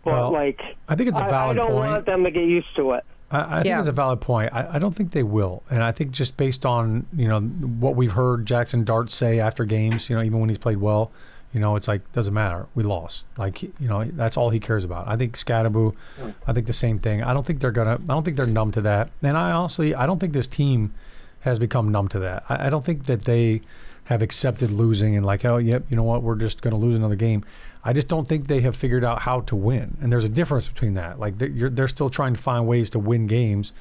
but I think it's a valid point. I don't want them to get used to it. I think it's a valid point. I don't think they will. And I think just based on, what we've heard Jackson Dart say after games, even when he's played well, it's doesn't matter. We lost. That's all he cares about. I think Scadaboo, I think the same thing. I don't think they're numb to that. And I don't think this team has become numb to that. I don't think that they have accepted losing and we're just going to lose another game. I just don't think they have figured out how to win. And there's a difference between that. They're still trying to find ways to win games,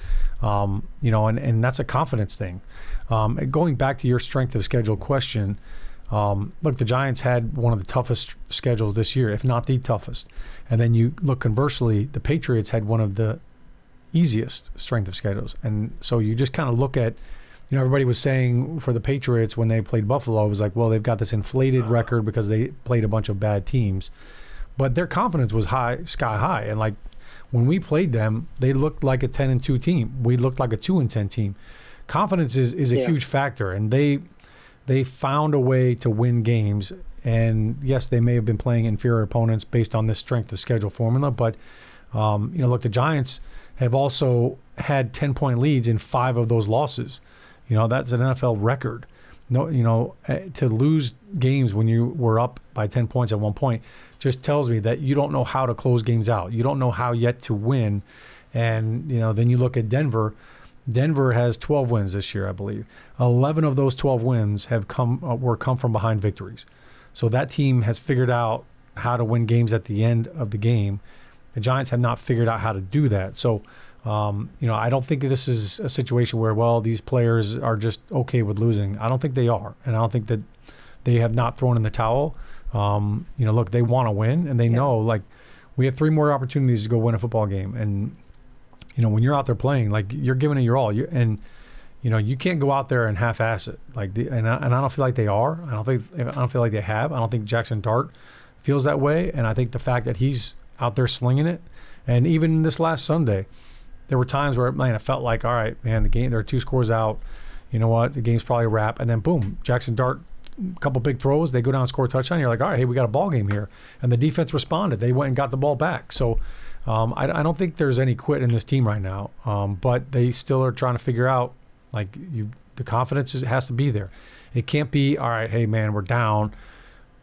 and that's a confidence thing. Going back to your strength of schedule question, look, the Giants had one of the toughest schedules this year, if not the toughest. And then you look conversely, the Patriots had one of the easiest strength of schedules. And so you just kind of look at, everybody was saying for the Patriots when they played Buffalo, it was they've got this inflated record because they played a bunch of bad teams. But their confidence was sky high. And when we played them, they looked like a 10-2 team. We looked like a 2-10 team. Confidence is a huge factor. And they found a way to win games. And yes, they may have been playing inferior opponents based on this strength of schedule formula. But, look, the Giants have also had 10-point leads in 5 of those losses. That's an NFL record. To lose games when you were up by 10 points at one point just tells me that you don't know how to close games out. You don't know how yet to win. And, then you look at Denver. Denver has 12 wins this year, I believe. 11 of those 12 wins have come from behind victories. So that team has figured out how to win games at the end of the game. The Giants have not figured out how to do that. So, I don't think this is a situation where, well, these players are just okay with losing. I don't think they are. And I don't think that they have not thrown in the towel. Look, they want to win, and they know, like, we have 3 more opportunities to go win a football game. And, when you're out there playing, like, you're giving it your all. You can't go out there and half-ass it. And I don't feel like they are. I don't feel like they have. I don't think Jackson Dart feels that way. And I think the fact that he's out there slinging it, and even this last Sunday, there were times where it felt like, all right, man, the game, there are 2 scores out. You know what? The game's probably a wrap. And then, boom, Jackson Dart, a couple big throws. They go down and score a touchdown. You're like, all right, hey, we got a ball game here. And the defense responded. They went and got the ball back. So I don't think there's any quit in this team right now. But they still are trying to figure out, like, the confidence has to be there. It can't be, all right, hey, man, we're down.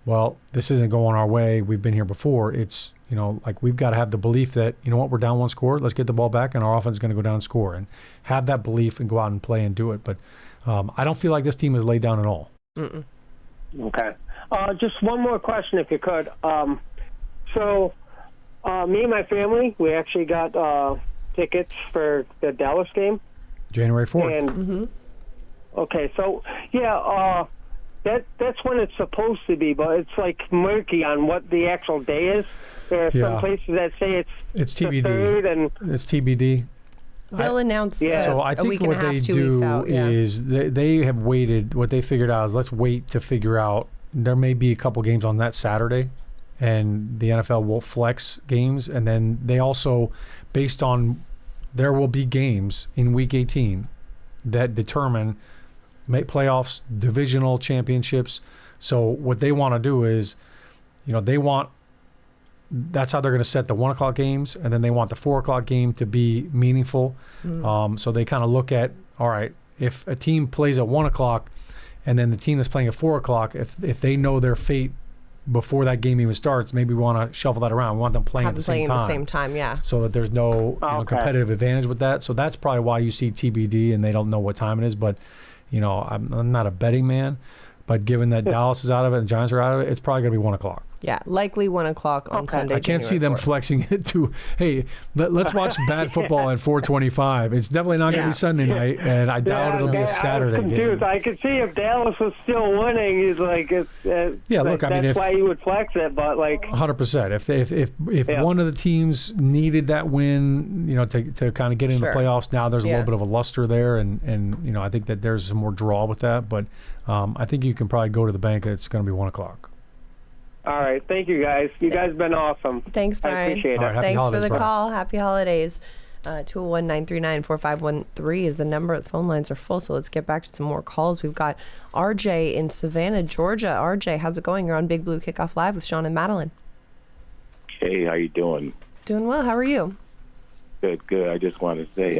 Well, this isn't going our way. We've been here before. It's, like, we've got to have the belief that, we're down 1 score. Let's get the ball back, and our offense is going to go down and score. And have that belief and go out and play and do it. But I don't feel like this team is laid down at all. Mm-mm. Okay. Just one more question, if you could. So me and my family, we actually got tickets for the Dallas game. January 4th. And, okay, so, that's when it's supposed to be, but it's, like, murky on what the actual day is. There are some places that say it's TBD. The 3rd, and it's TBD. They'll announce so I think what they do is they have waited. What they figured out is, let's wait to figure out. There may be a couple games on that Saturday, and the NFL will flex games. And then they also, based on, there will be games in Week 18 that determine playoffs, divisional championships. So what they want to do is, that's how they're going to set the 1 o'clock games, and then they want the 4 o'clock game to be meaningful. So they kind of look at, all right, if a team plays at 1 o'clock, and then the team that's playing at 4 o'clock, if they know their fate before that game even starts, maybe we want to shuffle that around. We want them playing at the same time. Yeah. So that there's no competitive advantage with that. So that's probably why you see TBD, and they don't know what time it is. But, I'm not a betting man. But given that Dallas is out of it and the Giants are out of it, it's probably going to be 1 o'clock. Yeah, likely 1 o'clock on Sunday. I can't see them 4th. Flexing it to, hey, let's watch bad football at 4:25. It's definitely not going to be Sunday night, and I doubt it'll be a Saturday game. I could see if Dallas was still winning, he's like, that's why he would flex it. But 100%. If one of the teams needed that win, to kind of get into the playoffs, now there's a little bit of a luster there, and I think that there's some more draw with that. But I think you can probably go to the bank that it's going to be 1 o'clock. All right. Thank you, guys. You guys have been awesome. Thanks, Brian. I appreciate it. Right, Thanks holidays, for the Brian. call. Happy holidays. 201-939-4513 is the number. The phone lines are full, so let's get back to some more calls. We've got RJ in Savannah, Georgia. RJ, how's it going? You're on Big Blue Kickoff Live with Shaun and Madelyn. Hey, how you doing? Doing well. How are you? Good. I just want to say,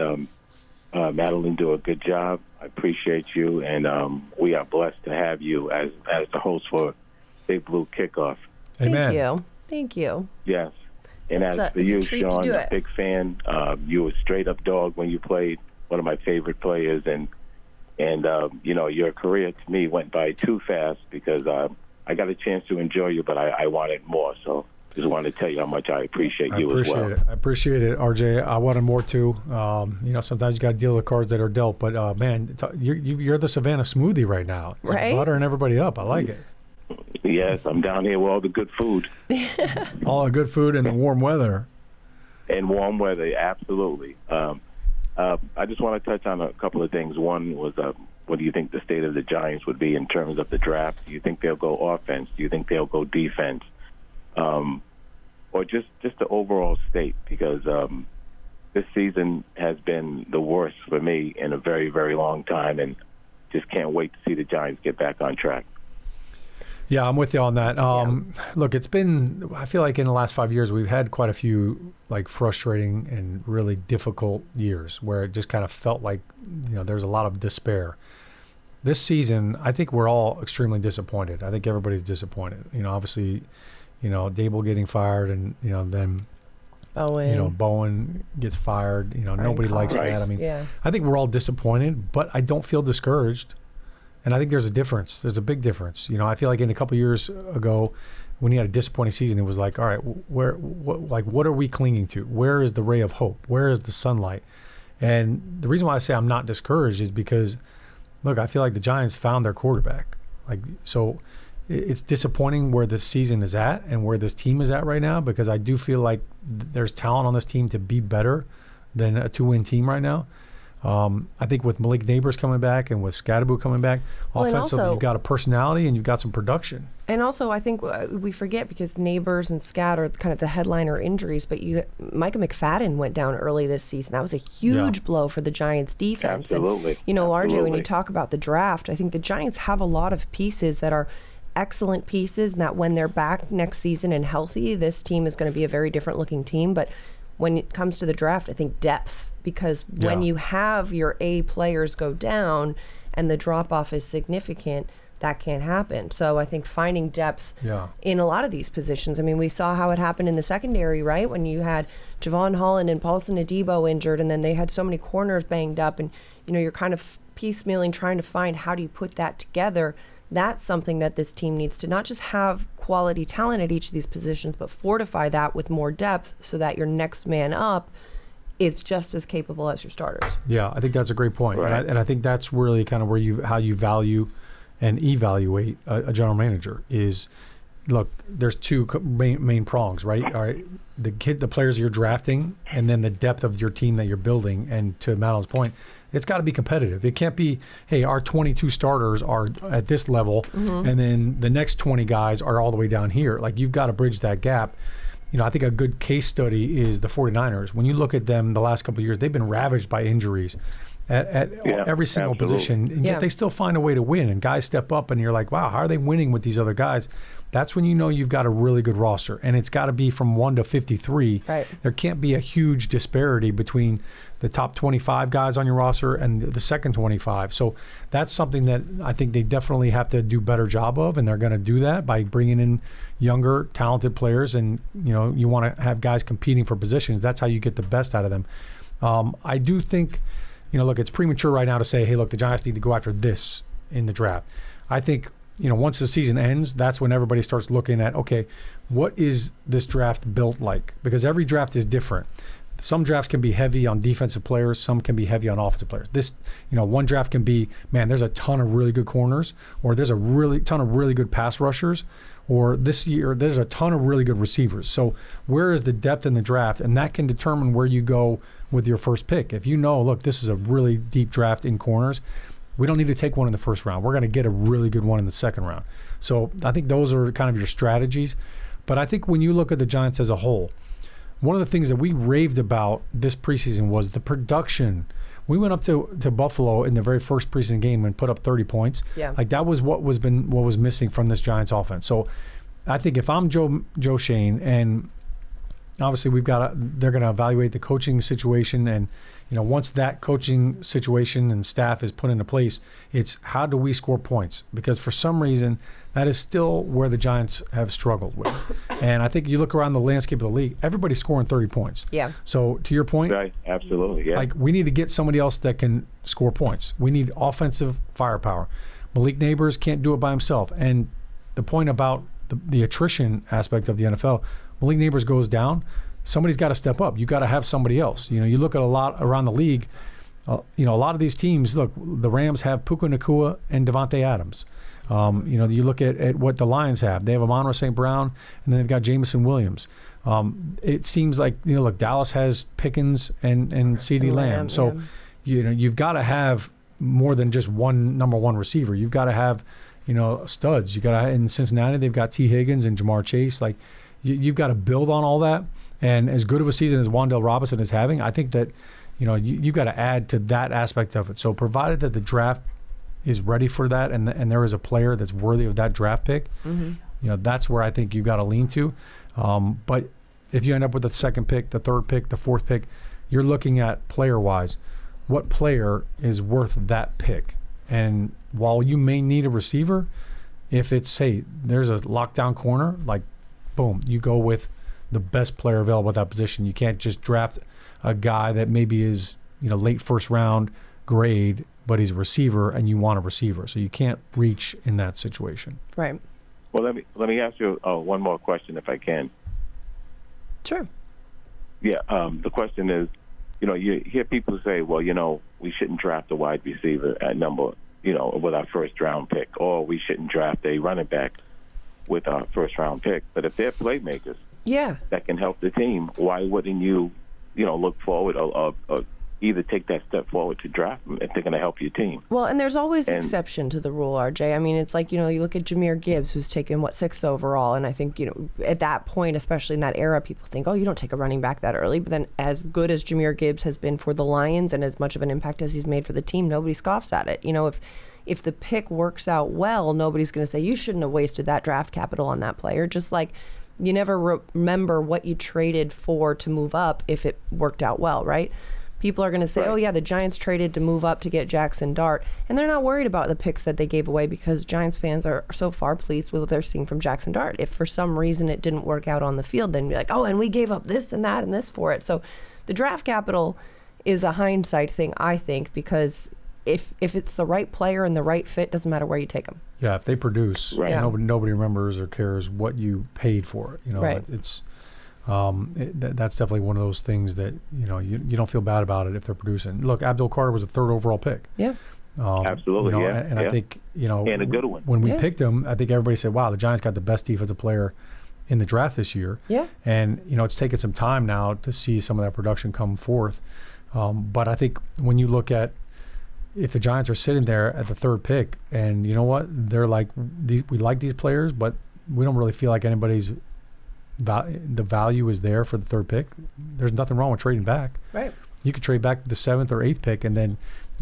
Madelyn, do a good job. I appreciate you, and we are blessed to have you as the host for Big Blue Kickoff. Amen. Thank you. Yes. And as for you, Shaun, a big fan. You were a straight-up dog when you played, one of my favorite players. And your career, to me, went by too fast because I got a chance to enjoy you, but I wanted more. So just wanted to tell you how much I appreciate you as well. I appreciate it, RJ. I wanted more, too. Sometimes you got to deal with cards that are dealt. But, man, you're the Savannah smoothie right now. Right? You're buttering everybody up. I like it. Yes, I'm down here with all the good food. All the good food and the warm weather. And warm weather, absolutely. I just want to touch on a couple of things. One was, what do you think the state of the Giants would be in terms of the draft? Do you think they'll go offense? Do you think they'll go defense? Or just the overall state? Because this season has been the worst for me in a very, very long time, and just can't wait to see the Giants get back on track. Yeah, I'm with you on that. Look, I feel like in the last 5 years, we've had quite a few frustrating and really difficult years where it just kind of felt like, there's a lot of despair. This season, I think we're all extremely disappointed. I think everybody's disappointed. Obviously, Dable getting fired and, then Bowen gets fired. Nobody likes that. I mean, I think we're all disappointed, but I don't feel discouraged. And I think there's a difference. There's a big difference. I feel like in a couple years ago, when he had a disappointing season, it was like, all right, what are we clinging to? Where is the ray of hope? Where is the sunlight? And the reason why I say I'm not discouraged is because, look, I feel like the Giants found their quarterback. So it's disappointing where this season is at and where this team is at right now, because I do feel like there's talent on this team to be better than a 2-win team right now. I think with Malik Neighbors coming back and with Scadaboo coming back, offensively, you've got a personality and you've got some production. And also, I think we forget, because Neighbors and Scad are kind of the headliner injuries, but Micah McFadden went down early this season. That was a huge blow for the Giants defense. Absolutely. And, RJ, when you talk about the draft, I think the Giants have a lot of pieces that are excellent pieces, and that when they're back next season and healthy, this team is going to be a very different looking team. But when it comes to the draft, I think depth, because when you have your A players go down and the drop-off is significant, that can't happen. So I think finding depth in a lot of these positions. I mean, we saw how it happened in the secondary, right? When you had Javon Holland and Paulson Adebo injured, and then they had so many corners banged up, and, you're kind of piecemealing, trying to find how do you put that together. That's something that this team needs to not just have quality talent at each of these positions, but fortify that with more depth so that your next man up is just as capable as your starters. Yeah, I think that's a great point. Right. And I think that's really kind of how you value and evaluate a general manager is, look, there's two main prongs, right? All right, the players you're drafting, and then the depth of your team that you're building. And to Madelyn's point, it's got to be competitive. It can't be, hey, our 22 starters are at this level, and then the next 20 guys are all the way down here. Like, you've got to bridge that gap. I think a good case study is the 49ers. When you look at them the last couple of years, they've been ravaged by injuries at every single position, and yet they still find a way to win. And guys step up, and you're like, wow, how are they winning with these other guys? That's when you've got a really good roster. And it's got to be from 1 to 53. Right. There can't be a huge disparity between the top 25 guys on your roster and the second 25. So that's something that I think they definitely have to do a better job of, and they're going to do that by bringing in younger, talented players. And, you want to have guys competing for positions. That's how you get the best out of them. I do think, look, it's premature right now to say, hey, look, the Giants need to go after this in the draft. I think, once the season ends, that's when everybody starts looking at, okay, what is this draft built like? Because every draft is different. Some drafts can be heavy on defensive players. Some can be heavy on offensive players. This, one draft can be, man, there's a ton of really good corners, or there's a ton of really good pass rushers, or this year there's a ton of really good receivers. So where is the depth in the draft? And that can determine where you go with your first pick. If look, this is a really deep draft in corners, we don't need to take one in the first round. We're going to get a really good one in the second round. So I think those are kind of your strategies. But I think when you look at the Giants as a whole, one of the things that we raved about this preseason was the production. We went up to Buffalo in the very first preseason game and put up 30 points. Yeah. Like, that was what was missing from this Giants offense. So I think if I'm Joe Schoen, and obviously they're going to evaluate the coaching situation, and once that coaching situation and staff is put into place, it's how do we score points? Because for some reason, that is still where the Giants have struggled with. And I think you look around the landscape of the league, everybody's scoring 30 points. Yeah. So to your point, right, absolutely, yeah. Like, we need to get somebody else that can score points. We need offensive firepower. Malik Neighbors can't do it by himself. And the point about the attrition aspect of the NFL, Malik Neighbors goes down, somebody's got to step up. You got to have somebody else. You look at a lot around the league. A lot of these teams. Look, the Rams have Puka Nacua and Devontae Adams. You look at what the Lions have. They have Amon-Ra St. Brown, and then they've got Jameson Williams. It seems like look, Dallas has Pickens and CeeDee Lamb. So you've got to have more than just one number one receiver. You've got to have studs. You got to, in Cincinnati they've got T. Higgins and Jamar Chase. Like, you've got to build on all that. And as good of a season as Wan'Dale Robinson is having, I think that you've got to add to that aspect of it. So provided that the draft is ready for that, and there is a player that's worthy of that draft pick, that's where I think you've got to lean to. But if you end up with the second pick, the third pick, the fourth pick, you're looking at player-wise, what player is worth that pick? And while you may need a receiver, if it's, hey, there's a lockdown corner, like, boom, you go with the best player available at that position. You can't just draft a guy that maybe is late first round grade, but he's a receiver and you want a receiver. So you can't reach in that situation. Right. Well, let me ask you one more question, if I can. Sure. Yeah. The question is, you hear people say, well, we shouldn't draft a wide receiver at number, with our first round pick, or we shouldn't draft a running back with our first round pick. But if they're playmakers, that can help the team, why wouldn't you, look forward or either take that step forward to draft them if they're going to help your team? Well, and there's always the exception to the rule, RJ. I mean, it's like, you look at Jahmyr Gibbs, who's taken, 6th overall, and I think, at that point, especially in that era, people think, oh, you don't take a running back that early. But then as good as Jahmyr Gibbs has been for the Lions and as much of an impact as he's made for the team, nobody scoffs at it. If the pick works out well, nobody's going to say, you shouldn't have wasted that draft capital on that player. Just like you never remember what you traded for to move up if it worked out well, right? People are going to say, oh, yeah, the Giants traded to move up to get Jackson Dart. And they're not worried about the picks that they gave away because Giants fans are so far pleased with what they're seeing from Jackson Dart. If for some reason it didn't work out on the field, then be like, oh, and we gave up this and that and this for it. So the draft capital is a hindsight thing, I think, because if it's the right player and the right fit, doesn't matter where you take them. Yeah, if they produce, nobody remembers or cares what you paid for it. It's that's definitely one of those things that you don't feel bad about it if they're producing. Look, Abdul Carter was a 3rd overall pick. Yeah, absolutely. And I think and a good one. When we picked him, I think everybody said, "Wow, the Giants got the best defensive player in the draft this year." Yeah, and it's taken some time now to see some of that production come forth. But I think when you look at if the Giants are sitting there at the 3rd pick, and you know what, they're like, we like these players, but we don't really feel like anybody's. The value is there for the 3rd pick. There's nothing wrong with trading back. Right. You could trade back to the 7th or 8th pick and then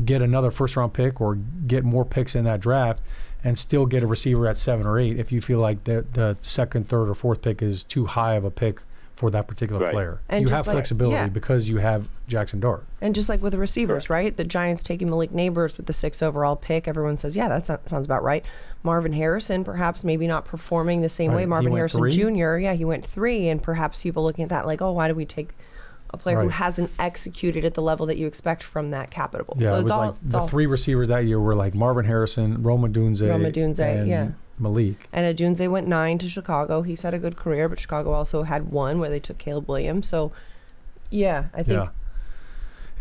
get another first-round pick or get more picks in that draft and still get a receiver at 7 or 8 if you feel like the 2nd, 3rd, or 4th pick is too high of a pick for that particular player. And you have flexibility because you have Jackson Dart. And just like with the receivers, right? The Giants taking Malik Neighbors with the 6th overall pick. Everyone says, yeah, that sounds about right. Marvin Harrison, perhaps maybe not performing the same way. Marvin Harrison 3? Jr., he went 3. And perhaps people looking at that like, oh, why do we take a player who hasn't executed at the level that you expect from that capital? Yeah, so it was the 3 receivers that year were like Marvin Harrison, Rome Odunze, and Malik. And Odunze went 9 to Chicago. He's had a good career, but Chicago also had 1 where they took Caleb Williams. So, I think... Yeah.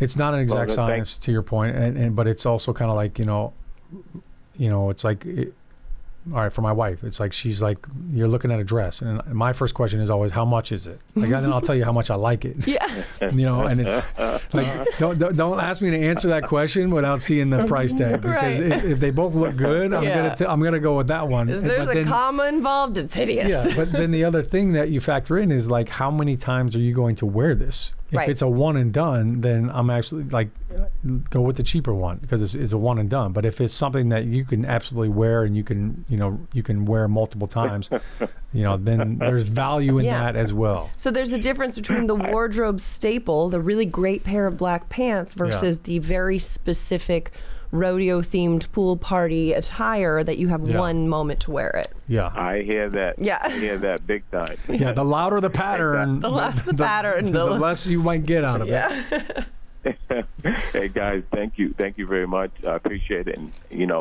It's not an exact science, to your point, but it's also kind of like, it's like... all right, for my wife, it's like she's like, you're looking at a dress, and my first question is always, how much is it? Like, then I'll tell you how much I like it. Yeah. And it's like, don't ask me to answer that question without seeing the price tag, because if they both look good, I'm gonna go with that one. If there's a comma involved, it's hideous. Yeah, but then the other thing that you factor in is like, how many times are you going to wear this? If it's a one and done, then I'm actually like, go with the cheaper one because it's a one and done. But if it's something that you can absolutely wear and you can wear multiple times, then there's value in that as well. So there's a difference between the wardrobe staple, the really great pair of black pants, versus the very specific rodeo-themed pool party attire that you have one moment to wear it. Yeah. I hear that. Yeah. I hear that big time. Yeah, the louder the pattern, the less you might get out of it. Hey guys, thank you very much. I appreciate it, and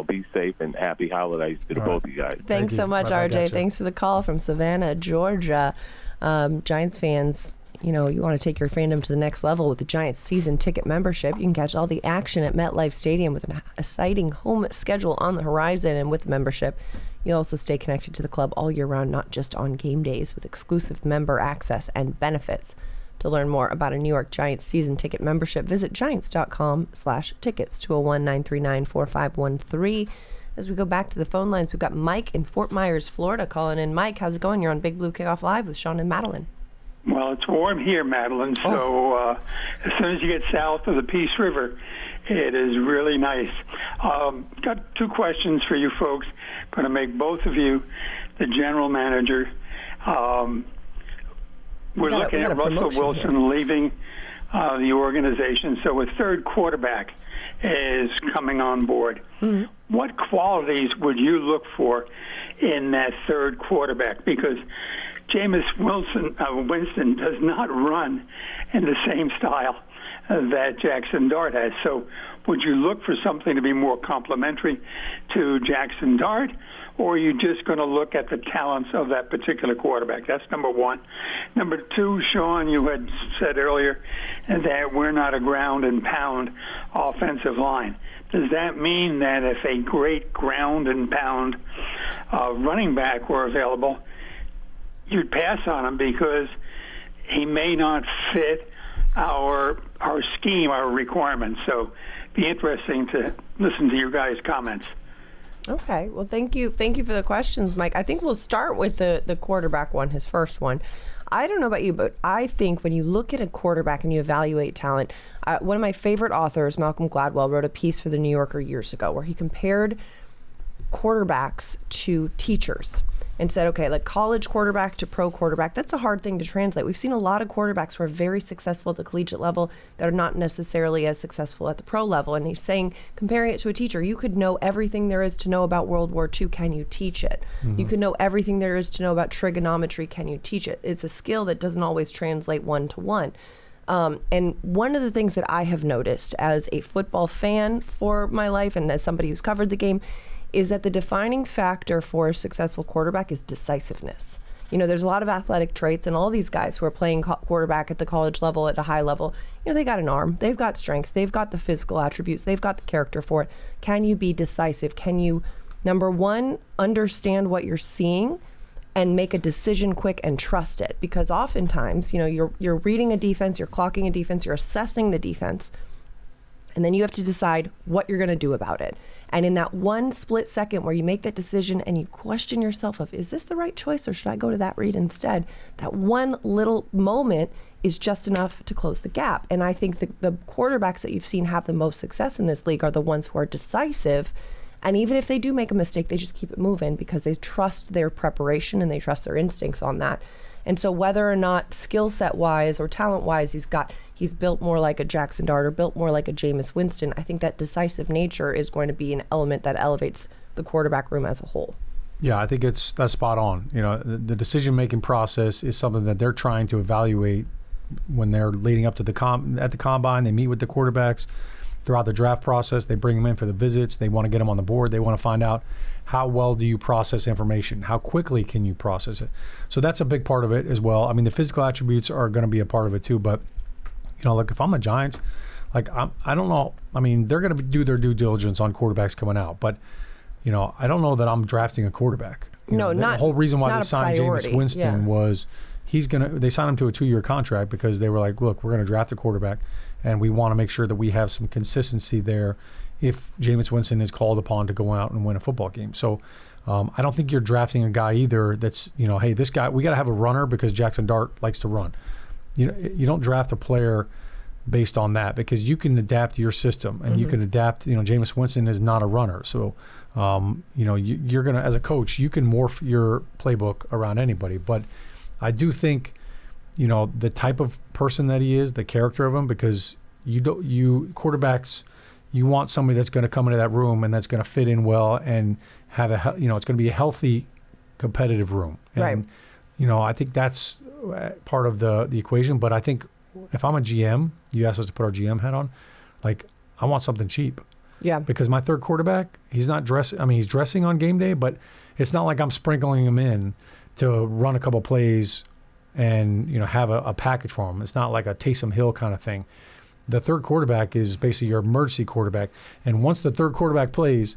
be safe and happy holidays to both of you guys. Thanks so much, RJ. Thanks for the call from Savannah, Georgia. Giants fans, you want to take your fandom to the next level with the Giants season ticket membership. You can catch all the action at MetLife Stadium with an exciting home schedule on the horizon, and with the membership, you'll also stay connected to the club all year round, not just on game days, with exclusive member access and benefits. To learn more about a New York Giants season ticket membership, visit giants.com/tickets, 201-939-4513. As we go back to the phone lines, we've got Mike in Fort Myers, Florida, calling in. Mike, how's it going? You're on Big Blue Kickoff Live with Shaun and Madelyn. Well, it's warm here, Madelyn, so as soon as you get south of the Peace River, it is really nice. Got 2 questions for you folks. Going to make both of you the general manager. We're looking at Russell Wilson leaving the organization, so a 3rd quarterback is coming on board. Mm-hmm. What qualities would you look for in that 3rd quarterback? Because Jameis Winston does not run in the same style that Jackson Dart has. So would you look for something to be more complementary to Jackson Dart, or are you just going to look at the talents of that particular quarterback? That's number one. Number two, Shaun, you had said earlier that we're not a ground and pound offensive line. Does that mean that if a great ground and pound running back were available, you'd pass on him because he may not fit our scheme, our requirements? So be interesting to listen to your guys' comments. Okay. Well, thank you. Thank you for the questions, Mike. I think we'll start with the quarterback one, his first one. I don't know about you, but I think when you look at a quarterback and you evaluate talent, one of my favorite authors, Malcolm Gladwell, wrote a piece for The New Yorker years ago where he compared quarterbacks to teachers and said, okay, like college quarterback to pro quarterback, that's a hard thing to translate. We've seen a lot of quarterbacks who are very successful at the collegiate level that are not necessarily as successful at the pro level. And he's saying, comparing it to a teacher, you could know everything there is to know about World War II. Can you teach it? Mm-hmm. You could know everything there is to know about trigonometry. Can you teach it? It's a skill that doesn't always translate one-to-one. And one of the things that I have noticed as a football fan for my life and as somebody who's covered the game is that the defining factor for a successful quarterback is decisiveness. You know, there's a lot of athletic traits, and all these guys who are playing quarterback at the college level, at a high level, you know, they got an arm, they've got strength, they've got the physical attributes, they've got the character for it. Can you be decisive? Can you, number one, understand what you're seeing and make a decision quick and trust it? Because oftentimes, you know, you're reading a defense, you're clocking a defense, you're assessing the defense, and then you have to decide what you're going to do about it. And in that one split second where you make that decision and you question yourself of, is this the right choice or should I go to that read instead? That one little moment is just enough to close the gap. And I think the quarterbacks that you've seen have the most success in this league are the ones who are decisive. And even if they do make a mistake, they just keep it moving because they trust their preparation and they trust their instincts on that. And so whether or not skill set wise or talent wise he's built more like a Jackson Dart or built more like a Jameis Winston, I think that decisive nature is going to be an element that elevates the quarterback room as a whole. Yeah, I think that's spot on. You know, the decision-making process is something that they're trying to evaluate when they're leading up to at the combine. They meet with the quarterbacks throughout the draft process. They bring them in for the visits. They want to get them on the board. They want to find out how well do you process information? How quickly can you process it? So that's a big part of it as well. I mean, the physical attributes are going to be a part of it too. But, you know, like if I'm the Giants, like I don't know. I mean, they're going to do their due diligence on quarterbacks coming out. But, you know, I don't know that I'm drafting a quarterback. The whole reason why they signed Jameis Winston was they signed him to a 2-year contract because they were like, look, we're going to draft a quarterback and we want to make sure that we have some consistency there if Jameis Winston is called upon to go out and win a football game. So I don't think you're drafting a guy either that's, you know, hey, this guy, we got to have a runner because Jackson Dart likes to run. You know, you don't draft a player based on that because you can adapt your system and you can adapt. You know, Jameis Winston is not a runner. So, you know, you're going to, as a coach, you can morph your playbook around anybody. But I do think, you know, the type of person that he is, the character of him, because quarterbacks, you want somebody that's going to come into that room and that's going to fit in well and have it's going to be a healthy, competitive room. And, right. You know, I think that's part of the equation. But I think if I'm a GM, you asked us to put our GM hat on, like I want something cheap. Yeah. Because my third quarterback, he's not dressing. I mean, he's dressing on game day, but it's not like I'm sprinkling him in to run a couple plays and, you know, have a package for him. It's not like a Taysom Hill kind of thing. The third quarterback is basically your emergency quarterback. And once the third quarterback plays,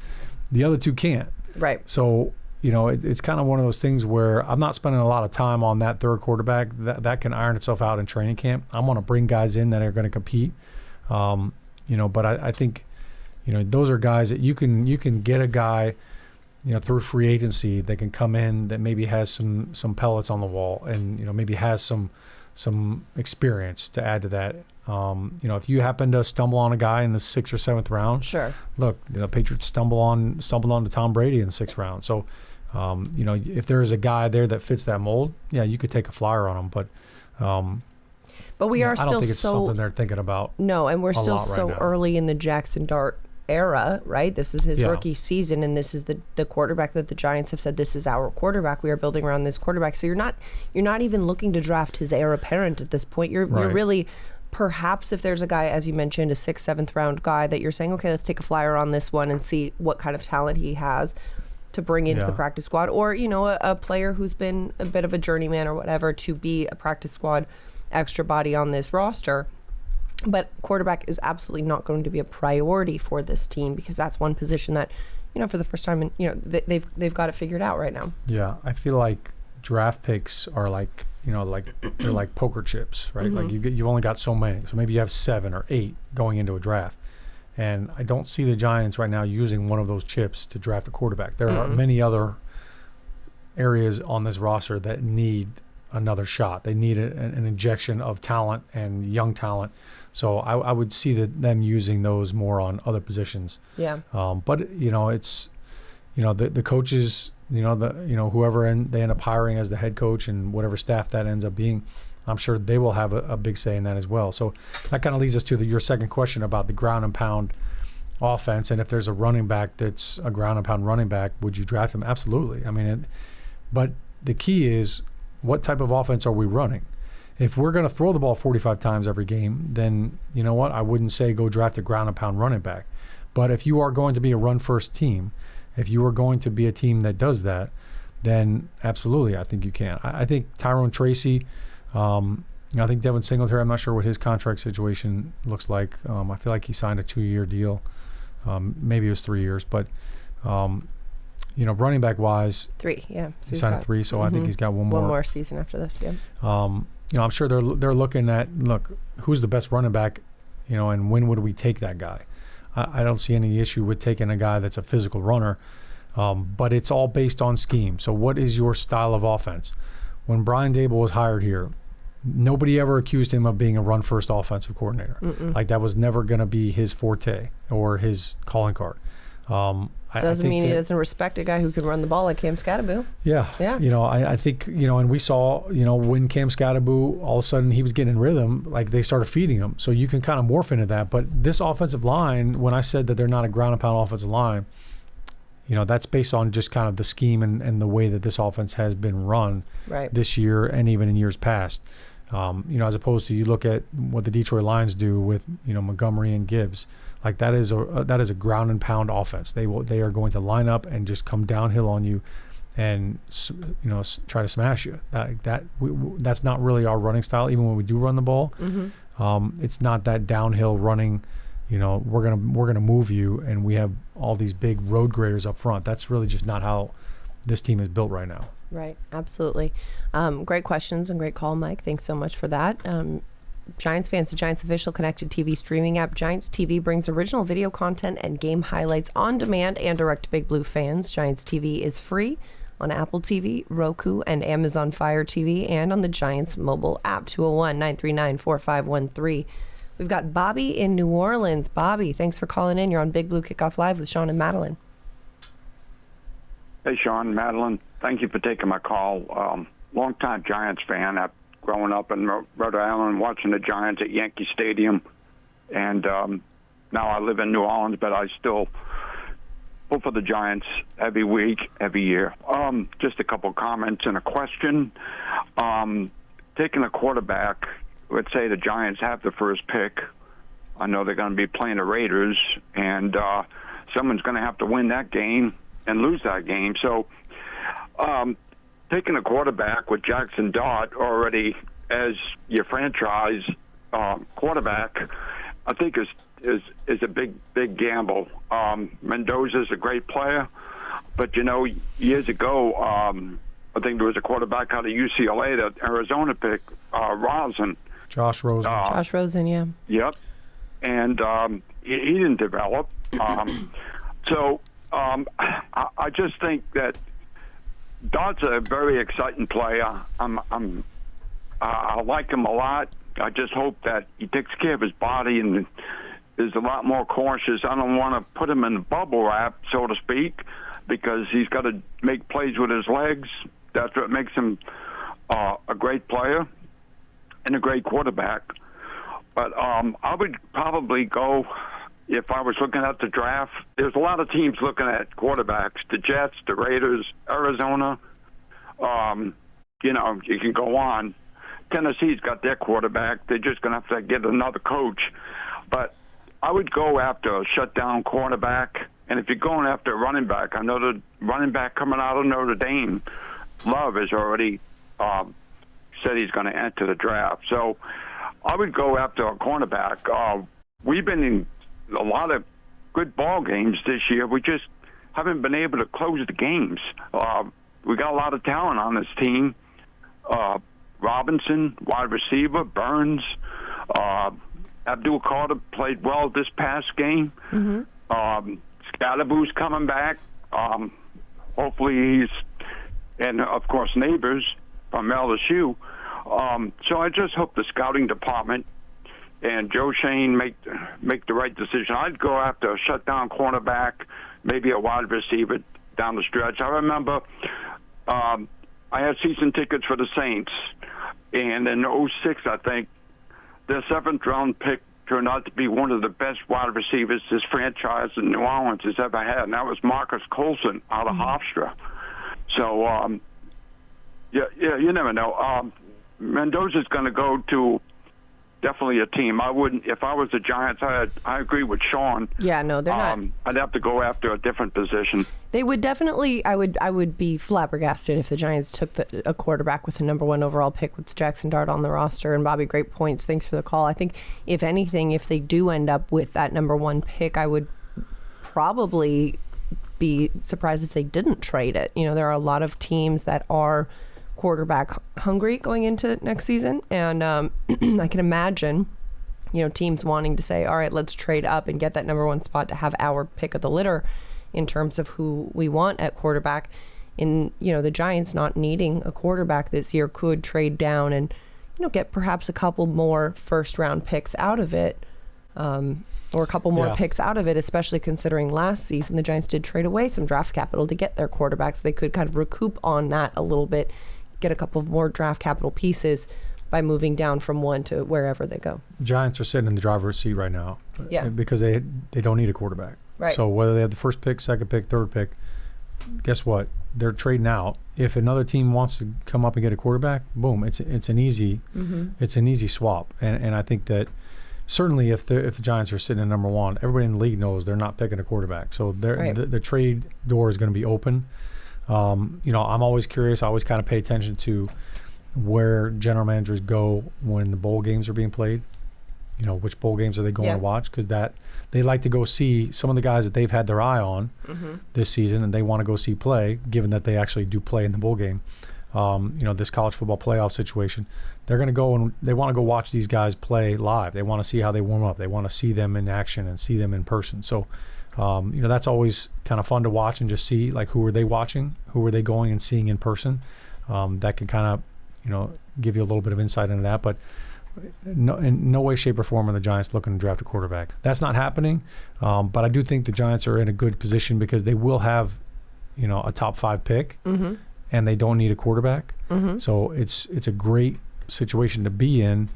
the other two can't. Right. So, you know, it's kind of one of those things where I'm not spending a lot of time on that third quarterback. That can iron itself out in training camp. I want to bring guys in that are going to compete. You know, but I think, you know, those are guys that you can get a guy, you know, through free agency that can come in that maybe has some pellets on the wall and, you know, maybe has some experience to add to that. You know, if you happen to stumble on a guy in the 6th or 7th round, sure. Look, you know, Patriots stumbled on to Tom Brady in the 6th round. So, you know, if there is a guy there that fits that mold, yeah, you could take a flyer on him. But we are I don't still think it's something they're thinking about. No, and we're still so right early in the Jackson Dart era, right? This is his rookie season, and this is the quarterback that the Giants have said, this is our quarterback. We are building around this quarterback. So you're not even looking to draft his heir apparent at this point. You're really perhaps if there's a guy, as you mentioned, a 6th, 7th round guy that you're saying, okay, let's take a flyer on this one and see what kind of talent he has to bring into the practice squad, or, you know, a player who's been a bit of a journeyman or whatever to be a practice squad extra body on this roster. But quarterback is absolutely not going to be a priority for this team, because that's one position that, you know, for the first time, and you know, they've got it figured out right now. Yeah, I feel like draft picks are like, you know, like they're like poker chips, right? Like you've only got so many, so maybe you have 7 or 8 going into a draft. And I don't see the Giants right now using one of those chips to draft a quarterback. There are many other areas on this roster that need another shot. They need an injection of talent and young talent. So I would see them using those more on other positions. Yeah. But you know, it's, you know, the coaches, you know, whoever they end up hiring as the head coach and whatever staff that ends up being, I'm sure they will have a big say in that as well. So that kind of leads us to your second question about the ground and pound offense. And if there's a running back that's a ground and pound running back, would you draft him? Absolutely. I mean, but the key is, what type of offense are we running? If we're going to throw the ball 45 times every game, then you know what? I wouldn't say go draft a ground and pound running back. But if you are going to be a run-first team, if you are going to be a team that does that, then absolutely, I think you can. I think Tyrone Tracy, I think Devin Singletary, I'm not sure what his contract situation looks like. I feel like he signed a 2-year deal. Maybe it was 3 years. But, you know, running back-wise, 3, yeah. So he signed a 3, so I think he's got one more season after this, yeah. You know, I'm sure they're looking at, who's the best running back, you know, and when would we take that guy? I don't see any issue with taking a guy that's a physical runner, but it's all based on scheme. So what is your style of offense? When Brian Daboll was hired here, nobody ever accused him of being a run-first offensive coordinator. Like, that was never going to be his forte or his calling card. Doesn't mean he doesn't respect a guy who can run the ball like Cam Scadaboo. Yeah. You know, I think, you know, and we saw, you know, when Cam Scadaboo, all of a sudden he was getting in rhythm, like they started feeding him. So you can kind of morph into that. But this offensive line, when I said that they're not a ground and pound offensive line, you know, that's based on just kind of the scheme and the way that this offense has been run this year and even in years past. You know, as opposed to, you look at what the Detroit Lions do with, you know, Montgomery and Gibbs. Like, that is a ground and pound offense. They are going to line up and just come downhill on you, and you know, try to smash you. That's not really our running style. Even when we do run the ball, it's not that downhill running. You know, we're gonna move you, and we have all these big road graders up front. That's really just not how this team is built right now. Right, absolutely. Great questions and great call, Mike. Thanks so much for that. Giants fans, the Giants official connected TV streaming app Giants TV brings original video content and game highlights on demand and direct to Big Blue fans. Giants TV is free on Apple TV, Roku, and Amazon Fire TV, and on the Giants mobile app. 201-939-4513. We've got Bobby in New Orleans. Bobby, thanks for calling in. You're on Big Blue Kickoff Live with Shaun and Madelyn. Hey, Shaun, Madelyn. Thank you for taking my call. Longtime Giants fan. I've grown up in Rhode Island watching the Giants at Yankee Stadium. And now I live in New Orleans, but I still pull for the Giants every week, every year. Just a couple comments and a question. Taking a quarterback, let's say the Giants have the first pick. I know they're going to be playing the Raiders, and someone's going to have to win that game and lose that game. So taking a quarterback with Jackson Dart already as your franchise quarterback, I think is a big gamble. Mendoza's a great player, but you know, years ago, I think there was a quarterback out of UCLA that Arizona picked, Josh Rosen. Josh Rosen, yeah. Yep, and he didn't develop. So I just think that Dart's a very exciting player. I like him a lot. I just hope that he takes care of his body and is a lot more cautious. I don't want to put him in bubble wrap, so to speak, because he's got to make plays with his legs. That's what makes him a great player and a great quarterback. But I would probably go, if I was looking at the draft, there's a lot of teams looking at quarterbacks, the Jets, the Raiders, Arizona. You know, you can go on. Tennessee's got their quarterback. They're just going to have to get another coach. But I would go after a shutdown cornerback. And if you're going after a running back, I know the running back coming out of Notre Dame, Love, has already said he's going to enter the draft. So I would go after a cornerback. We've been in a lot of good ball games this year. We just haven't been able to close the games. We got a lot of talent on this team. Robinson, wide receiver, Burns, Abdul Carter played well this past game. Scalaboo's coming back. Hopefully he's, and of course Neighbors from LSU. So I just hope the scouting department and Joe Shane make the right decision. I'd go after a shutdown cornerback, maybe a wide receiver down the stretch. I remember I had season tickets for the Saints, and in 2006, I think, their 7th-round pick turned out to be one of the best wide receivers this franchise in New Orleans has ever had, and that was Marcus Colson out of Hofstra. So, you never know. Mendoza's going to go to definitely a team. I wouldn't, if I was the Giants, I agree with Shaun. Yeah, no, they're not. I'd have to go after a different position. They would definitely, I would be flabbergasted if the Giants took a quarterback with the number 1 overall pick with Jackson Dart on the roster. And Bobby, great points. Thanks for the call. I think, if anything, if they do end up with that number 1 pick, I would probably be surprised if they didn't trade it. You know, there are a lot of teams that are quarterback hungry going into next season, and I can imagine, you know, teams wanting to say, all right, let's trade up and get that number 1 spot to have our pick of the litter in terms of who we want at quarterback. And, you know, the Giants not needing a quarterback this year could trade down and, you know, get perhaps a couple more first-round picks out of it, or a couple more picks out of it, especially considering last season the Giants did trade away some draft capital to get their quarterbacks. They could kind of recoup on that a little bit, get a couple of more draft capital pieces by moving down from 1 to wherever they go. The Giants are sitting in the driver's seat right now because they don't need a quarterback. Right. So whether they have the first pick, second pick, third pick, guess what? They're trading out. If another team wants to come up and get a quarterback, boom, it's an easy swap. And I think that certainly if the Giants are sitting at number 1, everybody in the league knows they're not picking a quarterback. So the trade door is going to be open. You know, I'm always curious. I always kind of pay attention to where general managers go when the bowl games are being played. You know, which bowl games are they going to watch? Because they like to go see some of the guys that they've had their eye on this season, and they want to go see play, given that they actually do play in the bowl game. You know, this college football playoff situation, they're going to go and they want to go watch these guys play live. They want to see how they warm up. They want to see them in action and see them in person. So, you know, that's always kind of fun to watch and just see, like, who are they watching? Who are they going and seeing in person? That can kind of, you know, give you a little bit of insight into that. But in no way, shape, or form are the Giants looking to draft a quarterback. That's not happening. But I do think the Giants are in a good position because they will have, you know, a top 5 pick, and they don't need a quarterback. So it's a great situation to be in.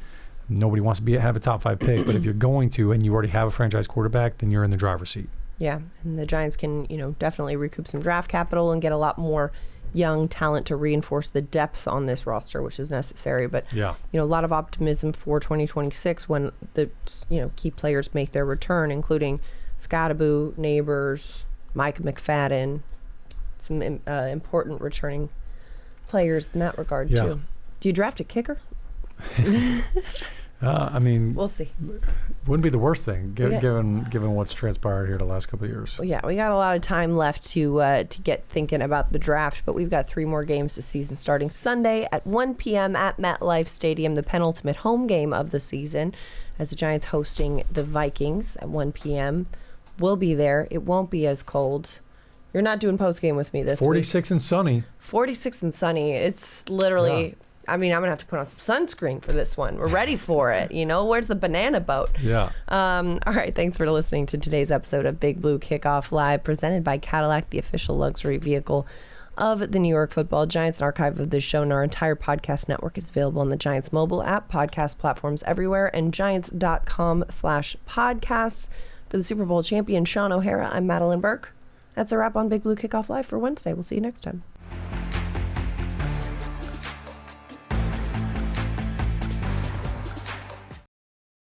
Nobody wants to have a top 5 pick, but if you're going to and you already have a franchise quarterback, then you're in the driver's seat. Yeah, and the Giants can, you know, definitely recoup some draft capital and get a lot more young talent to reinforce the depth on this roster, which is necessary. But, you know, a lot of optimism for 2026 when the, you know, key players make their return, including Scadaboo, Neighbors, Mike McFadden, some important returning players in that regard, too. Do you draft a kicker? I mean, we'll see. Wouldn't be the worst thing, given what's transpired here the last couple of years. Well, yeah, we got a lot of time left to get thinking about the draft, but we've got 3 more games this season, starting Sunday at 1 p.m. at MetLife Stadium, the penultimate home game of the season, as the Giants hosting the Vikings at 1 p.m. We'll be there. It won't be as cold. You're not doing post-game with me this 46 week. And sunny. 46 and sunny. It's literally... Yeah. I mean, I'm going to have to put on some sunscreen for this one. We're ready for it. You know, where's the banana boat? Yeah. All right. Thanks for listening to today's episode of Big Blue Kickoff Live, presented by Cadillac, the official luxury vehicle of the New York Football Giants. An archive of this show and our entire podcast network is available on the Giants mobile app, podcast platforms everywhere, and giants.com/podcasts. For the Super Bowl champion, Shaun O'Hara, I'm Madelyn Burke. That's a wrap on Big Blue Kickoff Live for Wednesday. We'll see you next time.